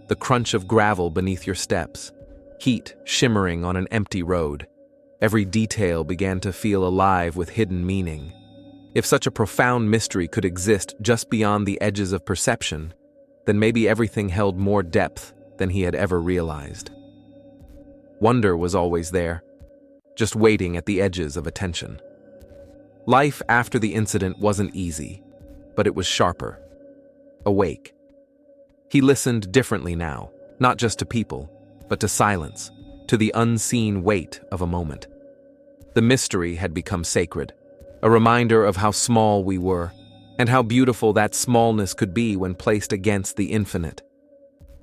the crunch of gravel beneath your steps, heat shimmering on an empty road. Every detail began to feel alive with hidden meaning. If such a profound mystery could exist just beyond the edges of perception, then maybe everything held more depth than he had ever realized. Wonder was always there, just waiting at the edges of attention. Life after the incident wasn't easy, but it was sharper, awake. He listened differently now, not just to people, but to silence, to the unseen weight of a moment. The mystery had become sacred, a reminder of how small we were, and how beautiful that smallness could be when placed against the infinite.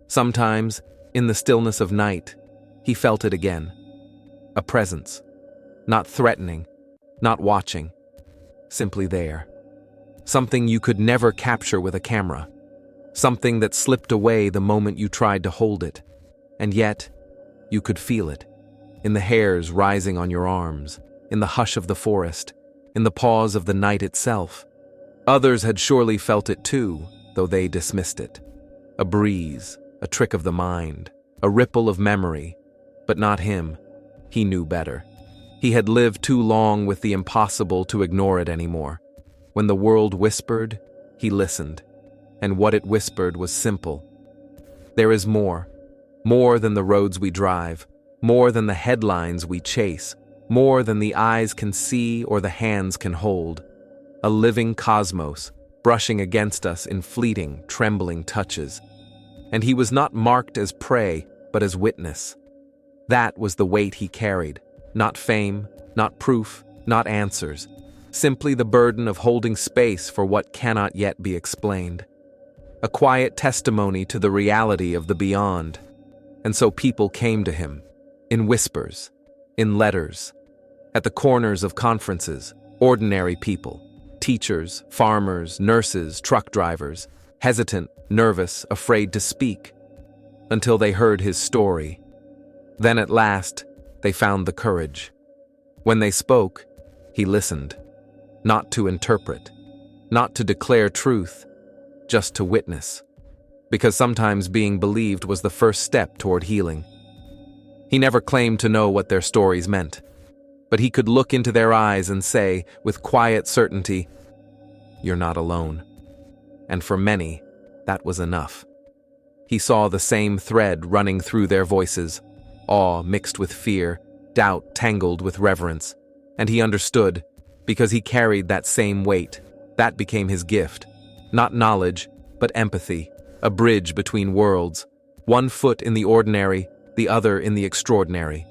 Sometimes, in the stillness of night, he felt it again. A presence, not threatening, not watching, simply there. Something you could never capture with a camera. Something that slipped away the moment you tried to hold it. And yet, you could feel it, in the hairs rising on your arms, in the hush of the forest, in the pause of the night itself. Others had surely felt it too, though they dismissed it. A breeze, a trick of the mind, a ripple of memory, but not him. He knew better. He had lived too long with the impossible to ignore it anymore. When the world whispered, he listened, and what it whispered was simple. There is more than the roads we drive, more than the headlines we chase, more than the eyes can see or the hands can hold. A living cosmos, brushing against us in fleeting, trembling touches. And he was not marked as prey, but as witness. That was the weight he carried, not fame, not proof, not answers, simply the burden of holding space for what cannot yet be explained. A quiet testimony to the reality of the beyond. And so people came to him, in whispers, in letters, at the corners of conferences, ordinary people, teachers, farmers, nurses, truck drivers, hesitant, nervous, afraid to speak, until they heard his story. Then at last, they found the courage. When they spoke, he listened, not to interpret, not to declare truth, just to witness, because sometimes being believed was the first step toward healing. He never claimed to know what their stories meant, but he could look into their eyes and say, with quiet certainty, "You're not alone." And for many, that was enough. He saw the same thread running through their voices, awe mixed with fear, doubt tangled with reverence, and he understood because he carried that same weight. That became his gift. Not knowledge, but empathy, a bridge between worlds, one foot in the ordinary, the other in the extraordinary.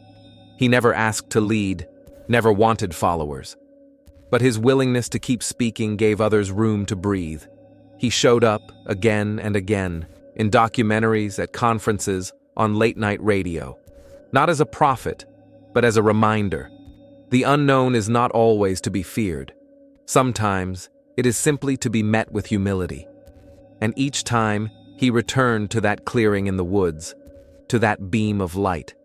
He never asked to lead, never wanted followers. But his willingness to keep speaking gave others room to breathe. He showed up again and again, in documentaries, at conferences, on late-night radio. Not as a prophet, but as a reminder. The unknown is not always to be feared. Sometimes, it is simply to be met with humility. And each time, he returned to that clearing in the woods, to that beam of light,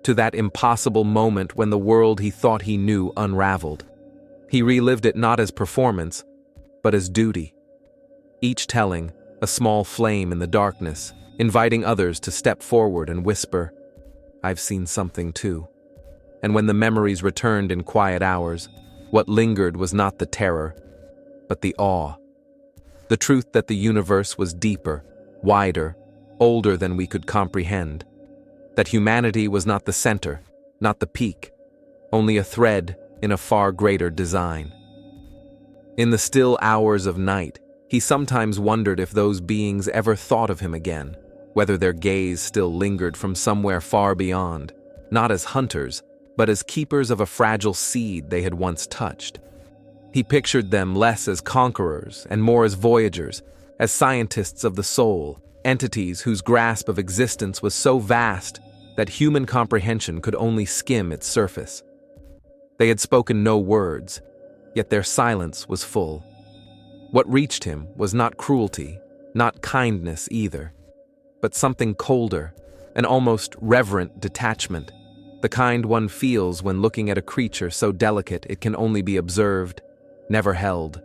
to that impossible moment when the world he thought he knew unraveled. He relived it not as performance, but as duty. Each telling, a small flame in the darkness, inviting others to step forward and whisper, "I've seen something too." And when the memories returned in quiet hours, what lingered was not the terror, but the awe. The truth that the universe was deeper, wider, older than we could comprehend. That humanity was not the center, not the peak, only a thread in a far greater design. In the still hours of night, he sometimes wondered if those beings ever thought of him again, whether their gaze still lingered from somewhere far beyond, not as hunters, but as keepers of a fragile seed they had once touched. He pictured them less as conquerors and more as voyagers, as scientists of the soul, entities whose grasp of existence was so vast that human comprehension could only skim its surface. They had spoken no words, yet their silence was full. What reached him was not cruelty, not kindness either, but something colder, an almost reverent detachment, the kind one feels when looking at a creature so delicate it can only be observed, never held.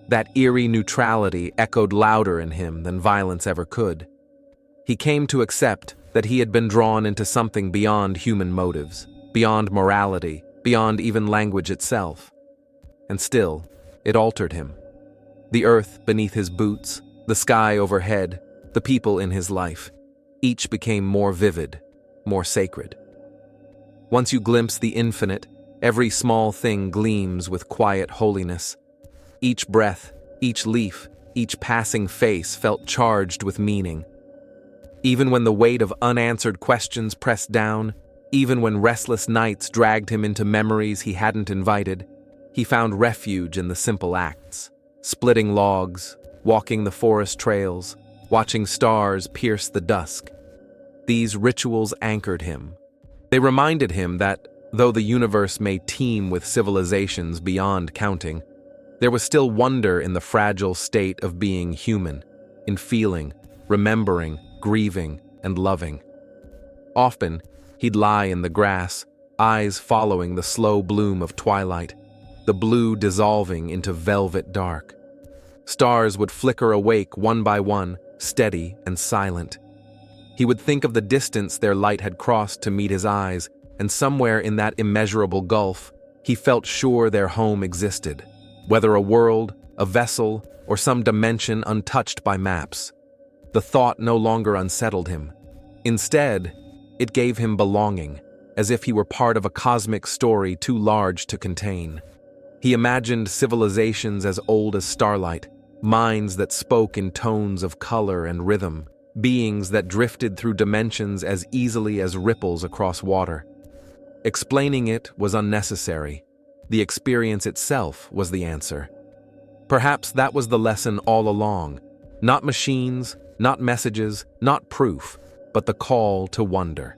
That eerie neutrality echoed louder in him than violence ever could. He came to accept that he had been drawn into something beyond human motives, beyond morality, beyond even language itself. And still, it altered him. The earth beneath his boots, the sky overhead, the people in his life, each became more vivid, more sacred. Once you glimpse the infinite, every small thing gleams with quiet holiness. Each breath, each leaf, each passing face felt charged with meaning. Even when the weight of unanswered questions pressed down, even when restless nights dragged him into memories he hadn't invited, he found refuge in the simple acts. Splitting logs, walking the forest trails, watching stars pierce the dusk. These rituals anchored him. They reminded him that, though the universe may teem with civilizations beyond counting, there was still wonder in the fragile state of being human, in feeling, remembering, grieving, and loving. Often, he'd lie in the grass, eyes following the slow bloom of twilight, the blue dissolving into velvet dark. Stars would flicker awake one by one, steady and silent. He would think of the distance their light had crossed to meet his eyes, and somewhere in that immeasurable gulf, he felt sure their home existed, whether a world, a vessel, or some dimension untouched by maps. The thought no longer unsettled him. Instead, it gave him belonging, as if he were part of a cosmic story too large to contain. He imagined civilizations as old as starlight, minds that spoke in tones of color and rhythm, beings that drifted through dimensions as easily as ripples across water. Explaining it was unnecessary. The experience itself was the answer. Perhaps that was the lesson all along. Not machines, not messages, not proof, but the call to wonder.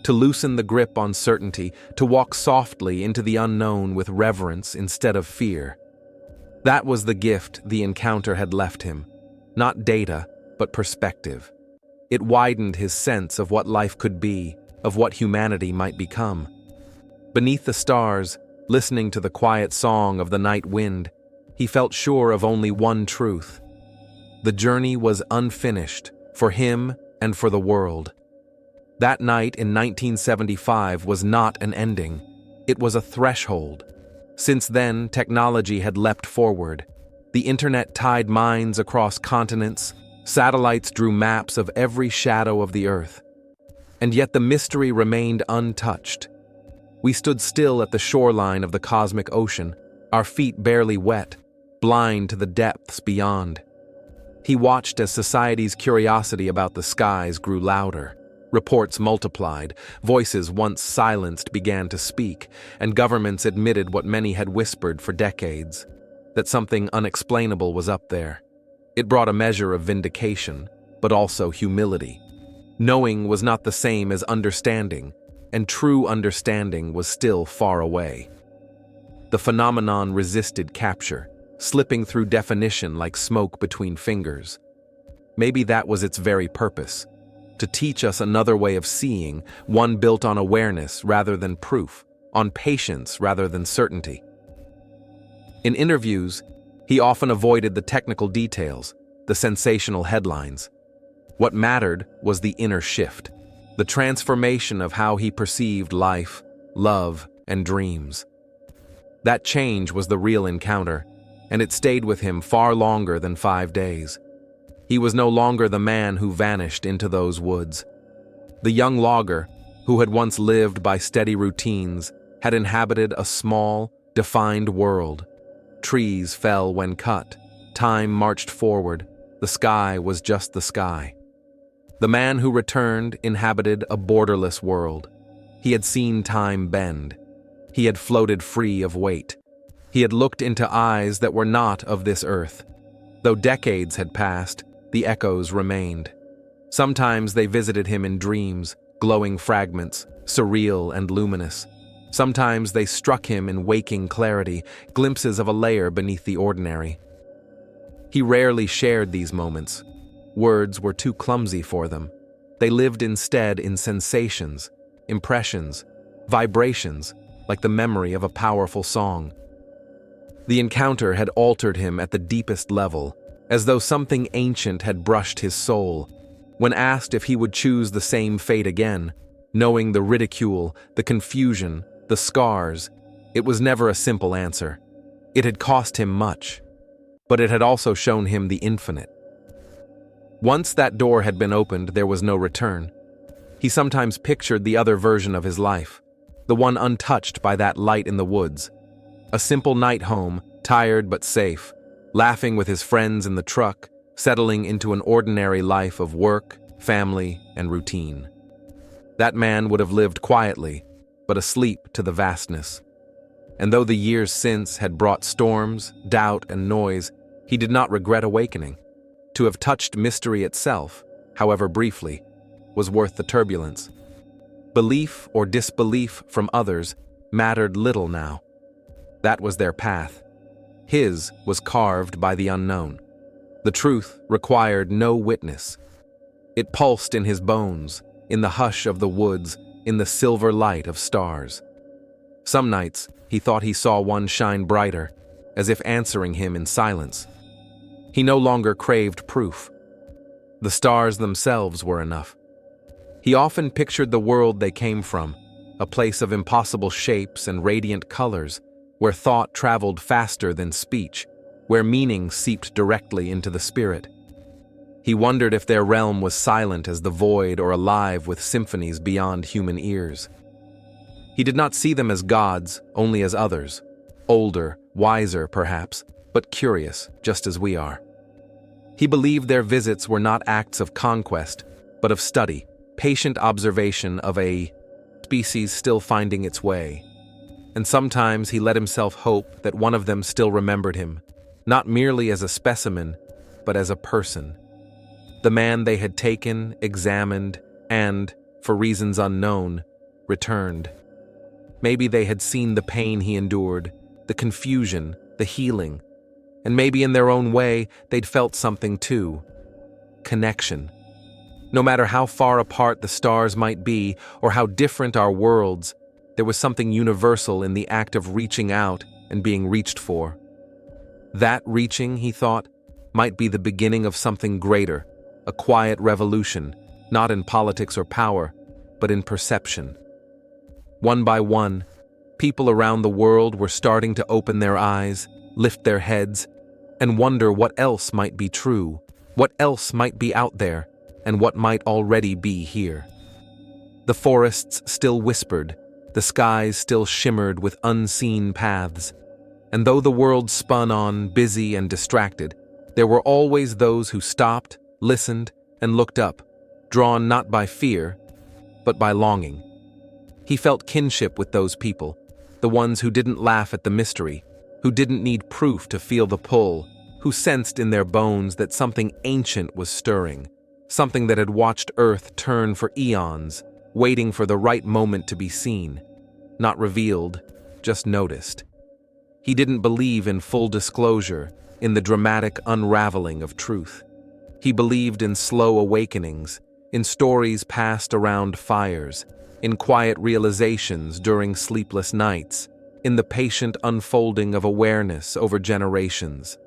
To loosen the grip on certainty, to walk softly into the unknown with reverence instead of fear. That was the gift the encounter had left him. Not data, but perspective. It widened his sense of what life could be, of what humanity might become. Beneath the stars, listening to the quiet song of the night wind, he felt sure of only one truth. The journey was unfinished, for him and for the world. That night in 1975 was not an ending. It was a threshold. Since then, technology had leapt forward. The internet tied minds across continents. Satellites drew maps of every shadow of the earth. And yet the mystery remained untouched. We stood still at the shoreline of the cosmic ocean, our feet barely wet, blind to the depths beyond. He watched as society's curiosity about the skies grew louder. Reports multiplied, voices once silenced began to speak, and governments admitted what many had whispered for decades, that something unexplainable was up there. It brought a measure of vindication, but also humility. Knowing was not the same as understanding, and true understanding was still far away. The phenomenon resisted capture, slipping through definition like smoke between fingers. Maybe that was its very purpose, to teach us another way of seeing, one built on awareness rather than proof, on patience rather than certainty. In interviews, he often avoided the technical details, the sensational headlines. What mattered was the inner shift, the transformation of how he perceived life, love, and dreams. That change was the real encounter, and it stayed with him far longer than 5 days. He was no longer the man who vanished into those woods. The young logger, who had once lived by steady routines, had inhabited a small, defined world. Trees fell when cut, time marched forward, the sky was just the sky. The man who returned inhabited a borderless world. He had seen time bend. He had floated free of weight. He had looked into eyes that were not of this earth. Though decades had passed, the echoes remained. Sometimes they visited him in dreams, glowing fragments, surreal and luminous. Sometimes they struck him in waking clarity, glimpses of a layer beneath the ordinary. He rarely shared these moments. Words were too clumsy for them. They lived instead in sensations, impressions, vibrations, like the memory of a powerful song. The encounter had altered him at the deepest level, as though something ancient had brushed his soul. When asked if he would choose the same fate again, knowing the ridicule, the confusion, the scars, it was never a simple answer. It had cost him much, but it had also shown him the infinite. Once that door had been opened, there was no return. He sometimes pictured the other version of his life, the one untouched by that light in the woods. A simple night home, tired but safe, laughing with his friends in the truck, settling into an ordinary life of work, family, and routine. That man would have lived quietly, but asleep to the vastness. And though the years since had brought storms, doubt, and noise, he did not regret awakening. To have touched mystery itself, however briefly, was worth the turbulence. Belief or disbelief from others mattered little now. That was their path. His was carved by the unknown. The truth required no witness. It pulsed in his bones, in the hush of the woods, in the silver light of stars. Some nights, he thought he saw one shine brighter, as if answering him in silence. He no longer craved proof. The stars themselves were enough. He often pictured the world they came from, a place of impossible shapes and radiant colors, where thought traveled faster than speech, where meaning seeped directly into the spirit. He wondered if their realm was silent as the void or alive with symphonies beyond human ears. He did not see them as gods, only as others, older, wiser perhaps, but curious, just as we are. He believed their visits were not acts of conquest, but of study, patient observation of a species still finding its way. And sometimes he let himself hope that one of them still remembered him, not merely as a specimen, but as a person. The man they had taken, examined, and, for reasons unknown, returned. Maybe they had seen the pain he endured, the confusion, the healing, and maybe in their own way they'd felt something too. Connection. No matter how far apart the stars might be, or how different our worlds, there was something universal in the act of reaching out and being reached for. That reaching, he thought, might be the beginning of something greater, a quiet revolution, not in politics or power, but in perception. One by one, people around the world were starting to open their eyes, lift their heads, and wonder what else might be true, what else might be out there, and what might already be here. The forests still whispered, the skies still shimmered with unseen paths. And though the world spun on, busy and distracted, there were always those who stopped, listened, and looked up, drawn not by fear, but by longing. He felt kinship with those people, the ones who didn't laugh at the mystery, who didn't need proof to feel the pull, who sensed in their bones that something ancient was stirring, something that had watched Earth turn for eons, waiting for the right moment to be seen, not revealed, just noticed. He didn't believe in full disclosure, in the dramatic unraveling of truth. He believed in slow awakenings, in stories passed around fires, in quiet realizations during sleepless nights, in the patient unfolding of awareness over generations.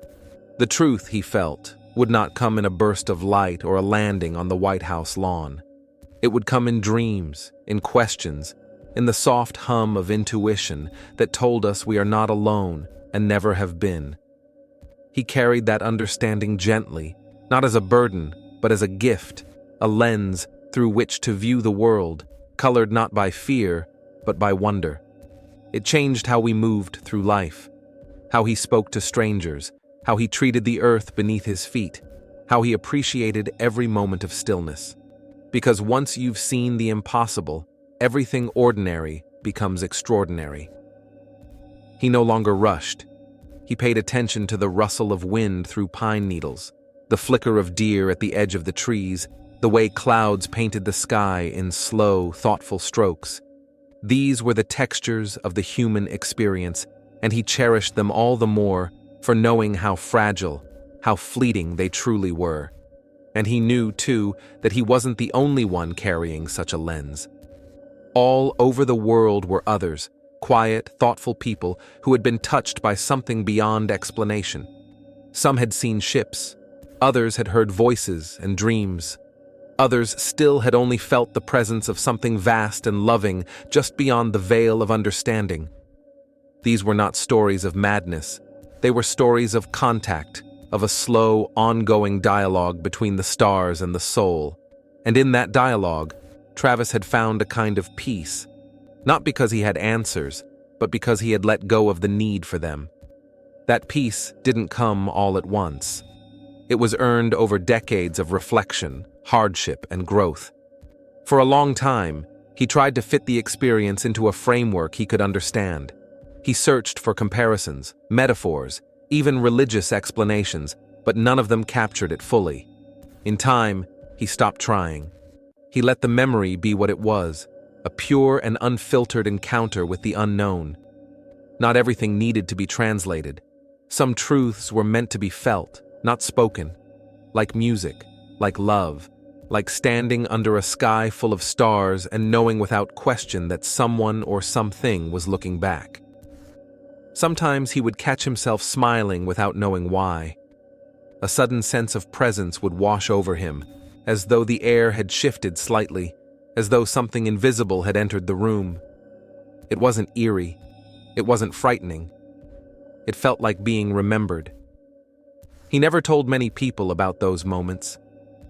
The truth, he felt, would not come in a burst of light or a landing on the White House lawn. It would come in dreams, in questions, in the soft hum of intuition that told us we are not alone and never have been. He carried that understanding gently, not as a burden, but as a gift, a lens through which to view the world, colored not by fear, but by wonder. It changed how we moved through life, how he spoke to strangers, how he treated the earth beneath his feet, how he appreciated every moment of stillness. Because once you've seen the impossible, everything ordinary becomes extraordinary. He no longer rushed. He paid attention to the rustle of wind through pine needles, the flicker of deer at the edge of the trees, the way clouds painted the sky in slow, thoughtful strokes. These were the textures of the human experience, and he cherished them all the more for knowing how fragile, how fleeting they truly were. And he knew, too, that he wasn't the only one carrying such a lens. All over the world were others, quiet, thoughtful people who had been touched by something beyond explanation. Some had seen ships, others had heard voices and dreams. Others still had only felt the presence of something vast and loving just beyond the veil of understanding. These were not stories of madness. They were stories of contact, of a slow, ongoing dialogue between the stars and the soul. And in that dialogue, Travis had found a kind of peace, not because he had answers, but because he had let go of the need for them. That peace didn't come all at once. It was earned over decades of reflection, hardship, and growth. For a long time, he tried to fit the experience into a framework he could understand. He searched for comparisons, metaphors, even religious explanations, but none of them captured it fully. In time, he stopped trying. He let the memory be what it was, a pure and unfiltered encounter with the unknown. Not everything needed to be translated. Some truths were meant to be felt, not spoken, like music, like love, like standing under a sky full of stars and knowing without question that someone or something was looking back. Sometimes he would catch himself smiling without knowing why. A sudden sense of presence would wash over him, as though the air had shifted slightly, as though something invisible had entered the room. It wasn't eerie. It wasn't frightening. It felt like being remembered. He never told many people about those moments.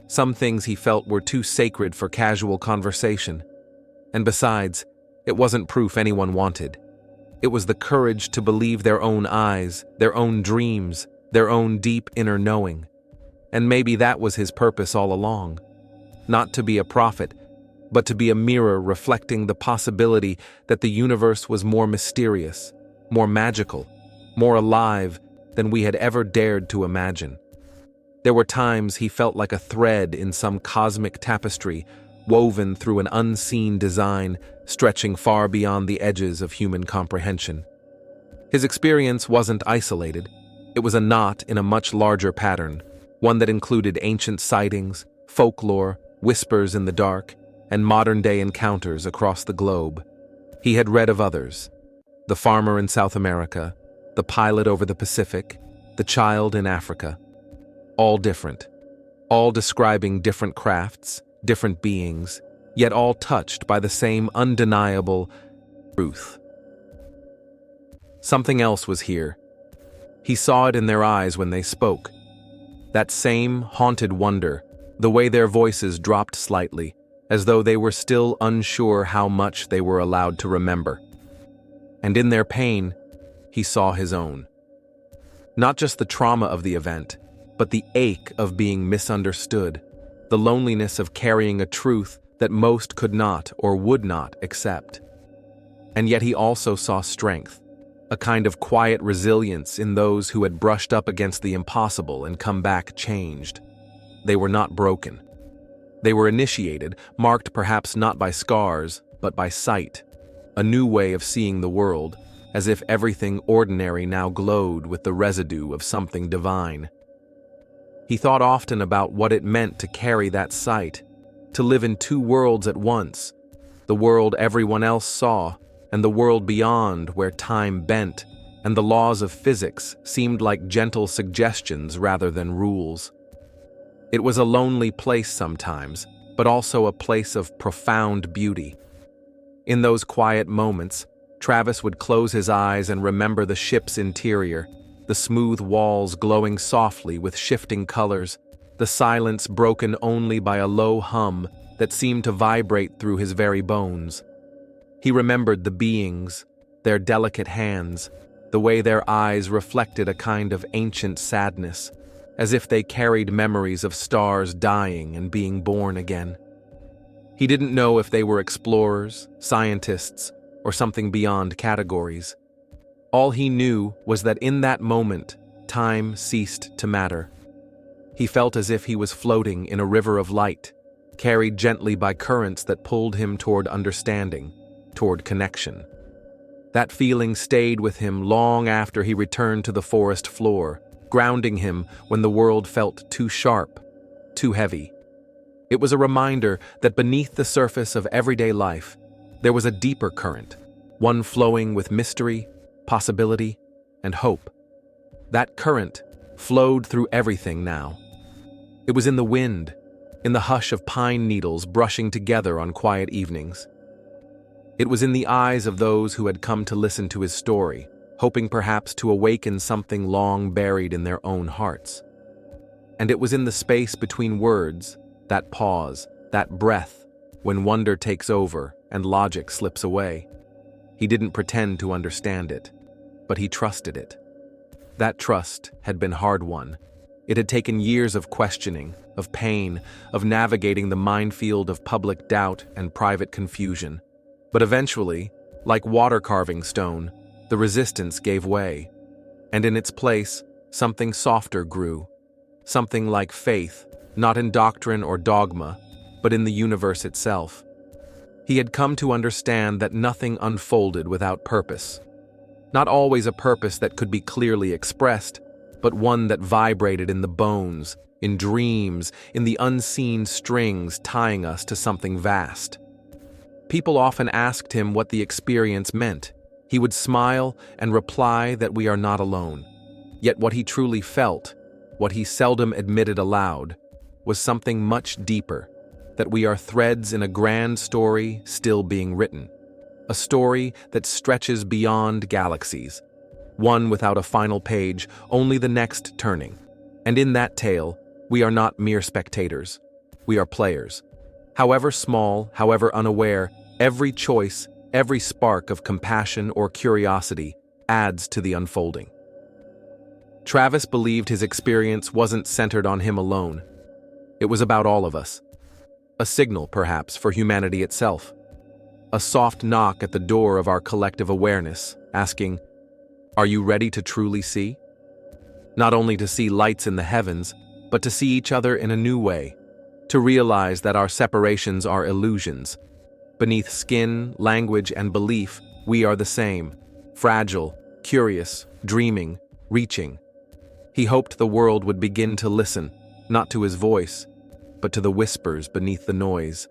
Some things he felt were too sacred for casual conversation. And besides, it wasn't proof anyone wanted. It was the courage to believe their own eyes, their own dreams, their own deep inner knowing. And maybe that was his purpose all along. Not to be a prophet, but to be a mirror reflecting the possibility that the universe was more mysterious, more magical, more alive than we had ever dared to imagine. There were times he felt like a thread in some cosmic tapestry, woven through an unseen design, stretching far beyond the edges of human comprehension. His experience wasn't isolated. It was a knot in a much larger pattern, one that included ancient sightings, folklore, whispers in the dark, and modern-day encounters across the globe. He had read of others: the farmer in South America, the pilot over the Pacific, the child in Africa. All different, all describing different crafts, different beings, yet all touched by the same undeniable truth. Something else was here. He saw it in their eyes when they spoke. That same haunted wonder, the way their voices dropped slightly, as though they were still unsure how much they were allowed to remember. And in their pain, he saw his own. Not just the trauma of the event, but the ache of being misunderstood, the loneliness of carrying a truth that most could not or would not accept. And yet he also saw strength, a kind of quiet resilience in those who had brushed up against the impossible and come back changed. They were not broken. They were initiated, marked perhaps not by scars, but by sight, a new way of seeing the world, as if everything ordinary now glowed with the residue of something divine. He thought often about what it meant to carry that sight, to live in two worlds at once, the world everyone else saw, and the world beyond where time bent, and the laws of physics seemed like gentle suggestions rather than rules. It was a lonely place sometimes, but also a place of profound beauty. In those quiet moments, Travis would close his eyes and remember the ship's interior, the smooth walls glowing softly with shifting colors, the silence broken only by a low hum that seemed to vibrate through his very bones. He remembered the beings, their delicate hands, the way their eyes reflected a kind of ancient sadness, as if they carried memories of stars dying and being born again. He didn't know if they were explorers, scientists, or something beyond categories. All he knew was that in that moment, time ceased to matter. He felt as if he was floating in a river of light, carried gently by currents that pulled him toward understanding, toward connection. That feeling stayed with him long after he returned to the forest floor, grounding him when the world felt too sharp, too heavy. It was a reminder that beneath the surface of everyday life, there was a deeper current, one flowing with mystery, possibility, and hope. That current flowed through everything now. It was in the wind, in the hush of pine needles brushing together on quiet evenings. It was in the eyes of those who had come to listen to his story, hoping perhaps to awaken something long buried in their own hearts. And it was in the space between words, that pause, that breath, when wonder takes over and logic slips away. He didn't pretend to understand it, but he trusted it. That trust had been hard-won. It had taken years of questioning, of pain, of navigating the minefield of public doubt and private confusion. But eventually, like water carving stone, the resistance gave way, and in its place, something softer grew, something like faith, not in doctrine or dogma, but in the universe itself. He had come to understand that nothing unfolded without purpose. Not always a purpose that could be clearly expressed, but one that vibrated in the bones, in dreams, in the unseen strings tying us to something vast. People often asked him what the experience meant. He would smile and reply that we are not alone. Yet what he truly felt, what he seldom admitted aloud, was something much deeper, that we are threads in a grand story still being written, a story that stretches beyond galaxies, one without a final page, only the next turning. And in that tale, we are not mere spectators, we are players. However small, however unaware, every choice, every spark of compassion or curiosity adds to the unfolding. Travis believed his experience wasn't centered on him alone. It was about all of us. A signal, perhaps, for humanity itself. A soft knock at the door of our collective awareness, asking, "Are you ready to truly see?" Not only to see lights in the heavens, but to see each other in a new way, to realize that our separations are illusions. Beneath skin, language, and belief, we are the same, fragile, curious, dreaming, reaching. He hoped the world would begin to listen, not to his voice, but to the whispers beneath the noise,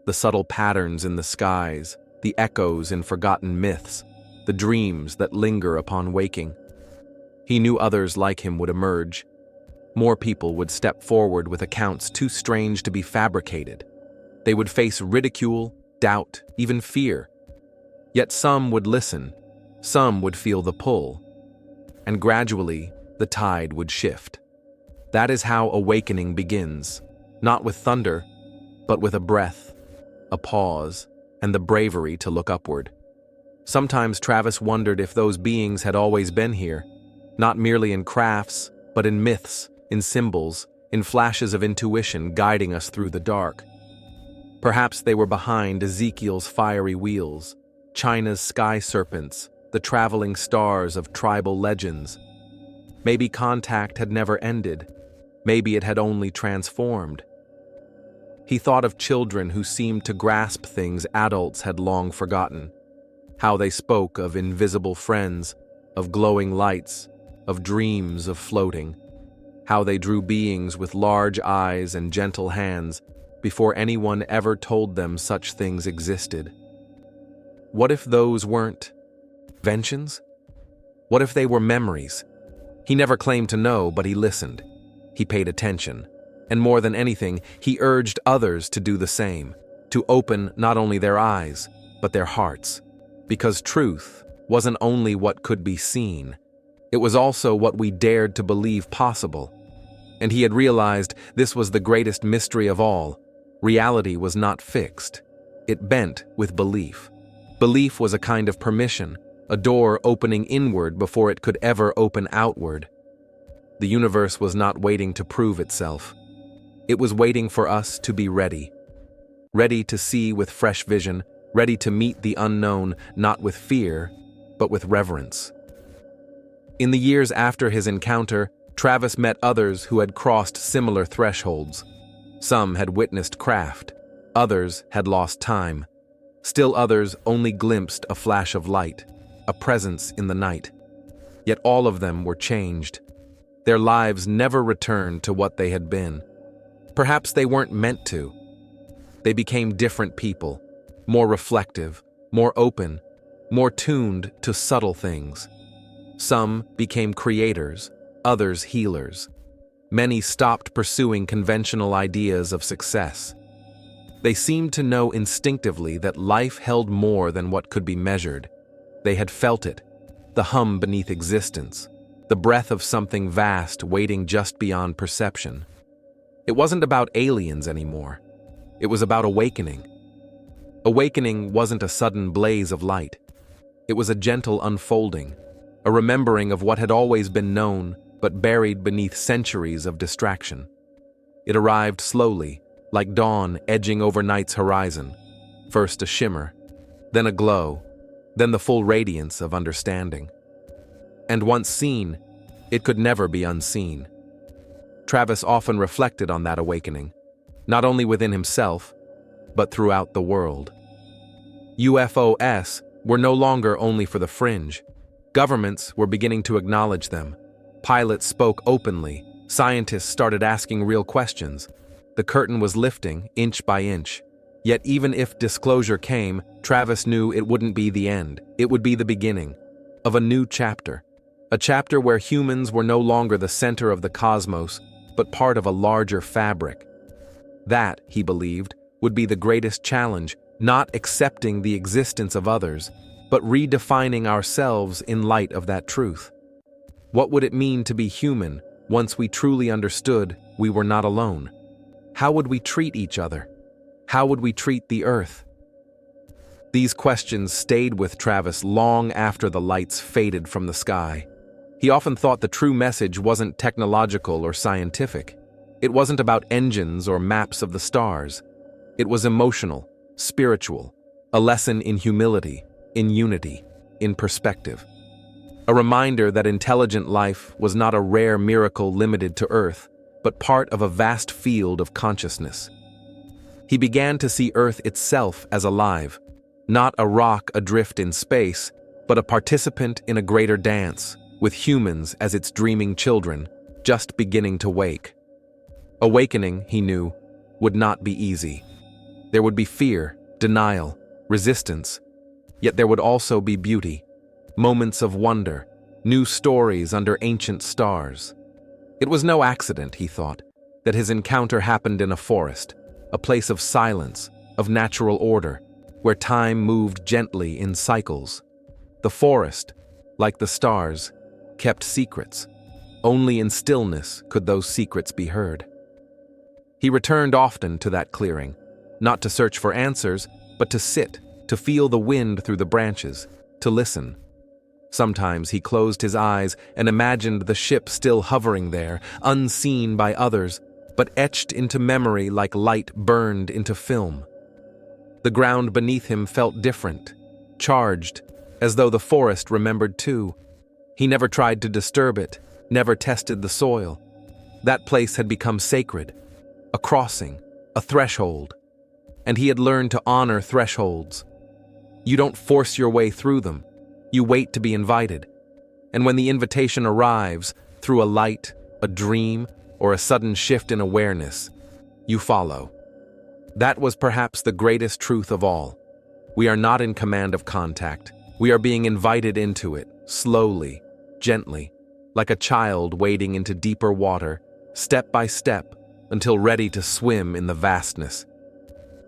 the subtle patterns in the skies, the echoes in forgotten myths, the dreams that linger upon waking. He knew others like him would emerge. More people would step forward with accounts too strange to be fabricated. They would face ridicule, doubt, even fear. Yet some would listen, some would feel the pull, and gradually the tide would shift. That is how awakening begins, not with thunder, but with a breath, a pause, and the bravery to look upward. Sometimes Travis wondered if those beings had always been here, not merely in crafts, but in myths, in symbols, in flashes of intuition guiding us through the dark. Perhaps they were behind Ezekiel's fiery wheels, China's sky serpents, the traveling stars of tribal legends. Maybe contact had never ended. Maybe it had only transformed. He thought of children who seemed to grasp things adults had long forgotten, how they spoke of invisible friends, of glowing lights, of dreams of floating, how they drew beings with large eyes and gentle hands before anyone ever told them such things existed. What if those weren't inventions? What if they were memories? He never claimed to know, but he listened. He paid attention. And more than anything, he urged others to do the same, to open not only their eyes, but their hearts. Because truth wasn't only what could be seen, it was also what we dared to believe possible. And he had realized this was the greatest mystery of all. Reality was not fixed. It bent with belief. Belief was a kind of permission, a door opening inward before it could ever open outward. The universe was not waiting to prove itself. It was waiting for us to be ready. Ready to see with fresh vision, ready to meet the unknown, not with fear, but with reverence. In the years after his encounter, Travis met others who had crossed similar thresholds. Some had witnessed craft, others had lost time. Still others only glimpsed a flash of light, a presence in the night. Yet all of them were changed. Their lives never returned to what they had been. Perhaps they weren't meant to. They became different people, more reflective, more open, more tuned to subtle things. Some became creators, others healers. Many stopped pursuing conventional ideas of success. They seemed to know instinctively that life held more than what could be measured. They had felt it, the hum beneath existence, the breath of something vast waiting just beyond perception. It wasn't about aliens anymore. It was about awakening. Awakening wasn't a sudden blaze of light. It was a gentle unfolding, a remembering of what had always been known but buried beneath centuries of distraction. It arrived slowly, like dawn edging over night's horizon, first a shimmer, then a glow, then the full radiance of understanding. And once seen, it could never be unseen. Travis often reflected on that awakening, not only within himself, but throughout the world. UFOs were no longer only for the fringe. Governments were beginning to acknowledge them. Pilots spoke openly. Scientists started asking real questions. The curtain was lifting, inch by inch. Yet even if disclosure came, Travis knew it wouldn't be the end. It would be the beginning of a new chapter. A chapter where humans were no longer the center of the cosmos, but part of a larger fabric. That, he believed, would be the greatest challenge, not accepting the existence of others, but redefining ourselves in light of that truth. What would it mean to be human once we truly understood we were not alone? How would we treat each other? How would we treat the earth? These questions stayed with Travis long after the lights faded from the sky. He often thought the true message wasn't technological or scientific. It wasn't about engines or maps of the stars. It was emotional, spiritual, a lesson in humility, in unity, in perspective. A reminder that intelligent life was not a rare miracle limited to Earth, but part of a vast field of consciousness. He began to see Earth itself as alive, not a rock adrift in space, but a participant in a greater dance, with humans as its dreaming children, just beginning to wake. Awakening, he knew, would not be easy. There would be fear, denial, resistance, yet there would also be beauty, moments of wonder, new stories under ancient stars. It was no accident, he thought, that his encounter happened in a forest, a place of silence, of natural order, where time moved gently in cycles. The forest, like the stars, kept secrets. Only in stillness could those secrets be heard. He returned often to that clearing, not to search for answers, but to sit, to feel the wind through the branches, to listen. Sometimes he closed his eyes and imagined the ship still hovering there, unseen by others, but etched into memory like light burned into film. The ground beneath him felt different, charged, as though the forest remembered too. He never tried to disturb it, never tested the soil. That place had become sacred, a crossing, a threshold, and he had learned to honor thresholds. You don't force your way through them, you wait to be invited. And when the invitation arrives, through a light, a dream, or a sudden shift in awareness, you follow. That was perhaps the greatest truth of all. We are not in command of contact. We are being invited into it, slowly, gently, like a child wading into deeper water, step by step, until ready to swim in the vastness.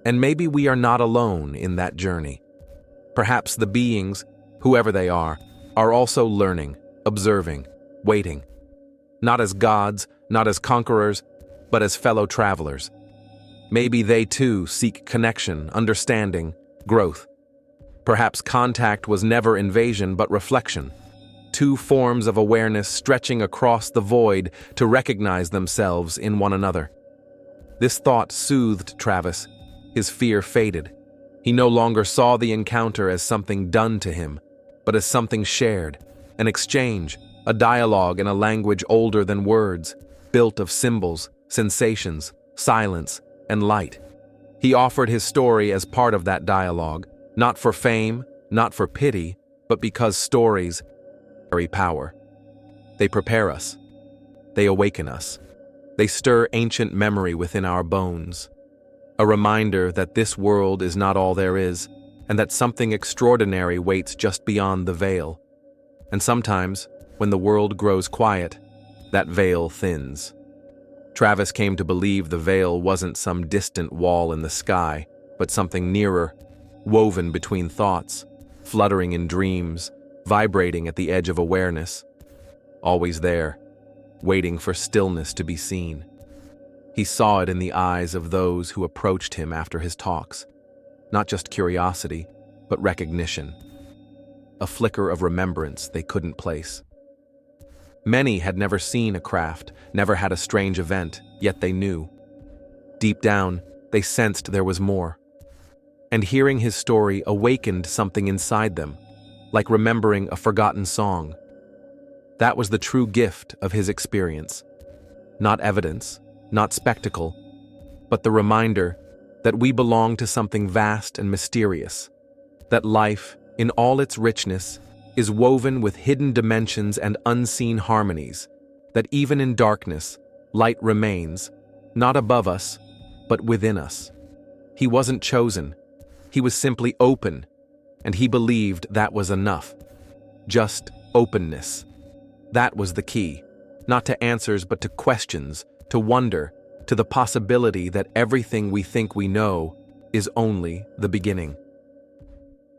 And maybe we are not alone in that journey. Perhaps the beings, whoever they are also learning, observing, waiting. Not as gods, not as conquerors, but as fellow travelers. Maybe they too seek connection, understanding, growth. Perhaps contact was never invasion but reflection. Two forms of awareness stretching across the void to recognize themselves in one another. This thought soothed Travis. His fear faded. He no longer saw the encounter as something done to him, but as something shared, an exchange, a dialogue in a language older than words, built of symbols, sensations, silence, and light. He offered his story as part of that dialogue, not for fame, not for pity, but because stories carry power. They prepare us. They awaken us. They stir ancient memory within our bones. A reminder that this world is not all there is, and that something extraordinary waits just beyond the veil. And sometimes, when the world grows quiet, that veil thins. Travis came to believe the veil wasn't some distant wall in the sky, but something nearer, woven between thoughts, fluttering in dreams, vibrating at the edge of awareness. Always there, waiting for stillness to be seen. He saw it in the eyes of those who approached him after his talks. Not just curiosity, but recognition. A flicker of remembrance they couldn't place. Many had never seen a craft, never had a strange event, yet they knew. Deep down, they sensed there was more. And hearing his story awakened something inside them, like remembering a forgotten song. That was the true gift of his experience. Not evidence, not spectacle, but the reminder that we belong to something vast and mysterious, that life, in all its richness, is woven with hidden dimensions and unseen harmonies, that even in darkness, light remains, not above us, but within us. He wasn't chosen. He was simply open, and he believed that was enough. Just openness. That was the key, not to answers but to questions, to wonder, to the possibility that everything we think we know is only the beginning.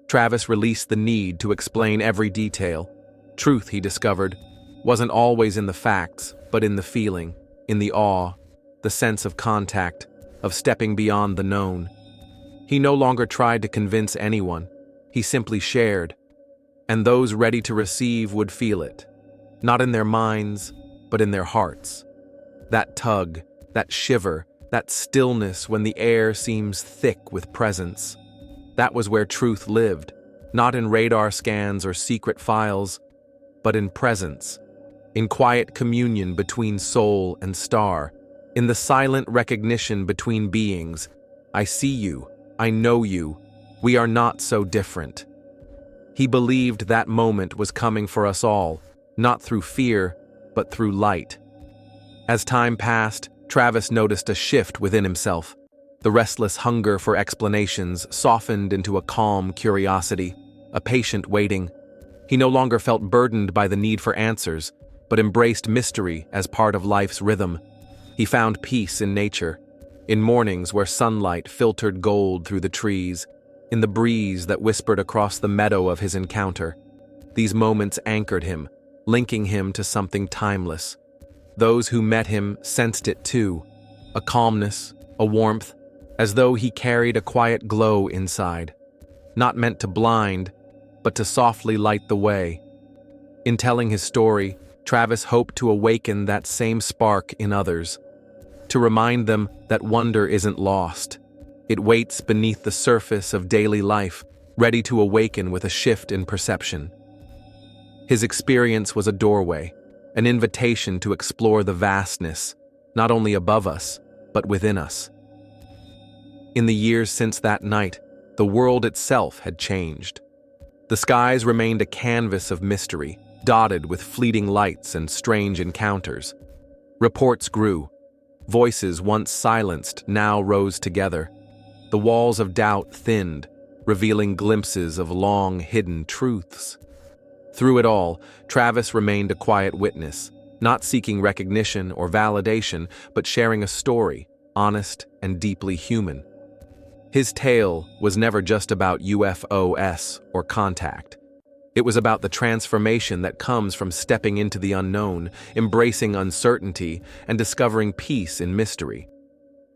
Travis released the need to explain every detail. Truth, he discovered, wasn't always in the facts, but in the feeling, in the awe, the sense of contact, of stepping beyond the known. He no longer tried to convince anyone. He simply shared, and those ready to receive would feel it, not in their minds, but in their hearts. That tug, that shiver, that stillness when the air seems thick with presence. That was where truth lived, not in radar scans or secret files, but in presence, in quiet communion between soul and star, in the silent recognition between beings. I see you, I know you, we are not so different. He believed that moment was coming for us all, not through fear, but through light. As time passed, Travis noticed a shift within himself. The restless hunger for explanations softened into a calm curiosity, a patient waiting. He no longer felt burdened by the need for answers, but embraced mystery as part of life's rhythm. He found peace in nature, in mornings where sunlight filtered gold through the trees, in the breeze that whispered across the meadow of his encounter. These moments anchored him, linking him to something timeless. Those who met him sensed it too, a calmness, a warmth, as though he carried a quiet glow inside, not meant to blind, but to softly light the way. In telling his story, Travis hoped to awaken that same spark in others, to remind them that wonder isn't lost. It waits beneath the surface of daily life, ready to awaken with a shift in perception. His experience was a doorway, an invitation to explore the vastness, not only above us, but within us. In the years since that night, the world itself had changed. The skies remained a canvas of mystery, dotted with fleeting lights and strange encounters. Reports grew. Voices once silenced now rose together. The walls of doubt thinned, revealing glimpses of long-hidden truths. Through it all, Travis remained a quiet witness, not seeking recognition or validation, but sharing a story, honest and deeply human. His tale was never just about UFOs or contact. It was about the transformation that comes from stepping into the unknown, embracing uncertainty, and discovering peace in mystery.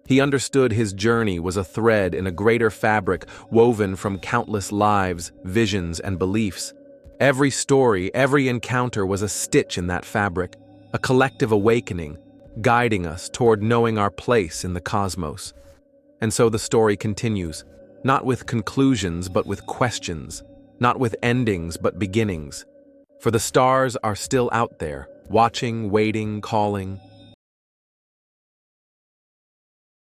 He understood his journey was a thread in a greater fabric woven from countless lives, visions, and beliefs. Every story, every encounter was a stitch in that fabric, a collective awakening, guiding us toward knowing our place in the cosmos. And so the story continues, not with conclusions but with questions, not with endings but beginnings. For the stars are still out there, watching, waiting, calling,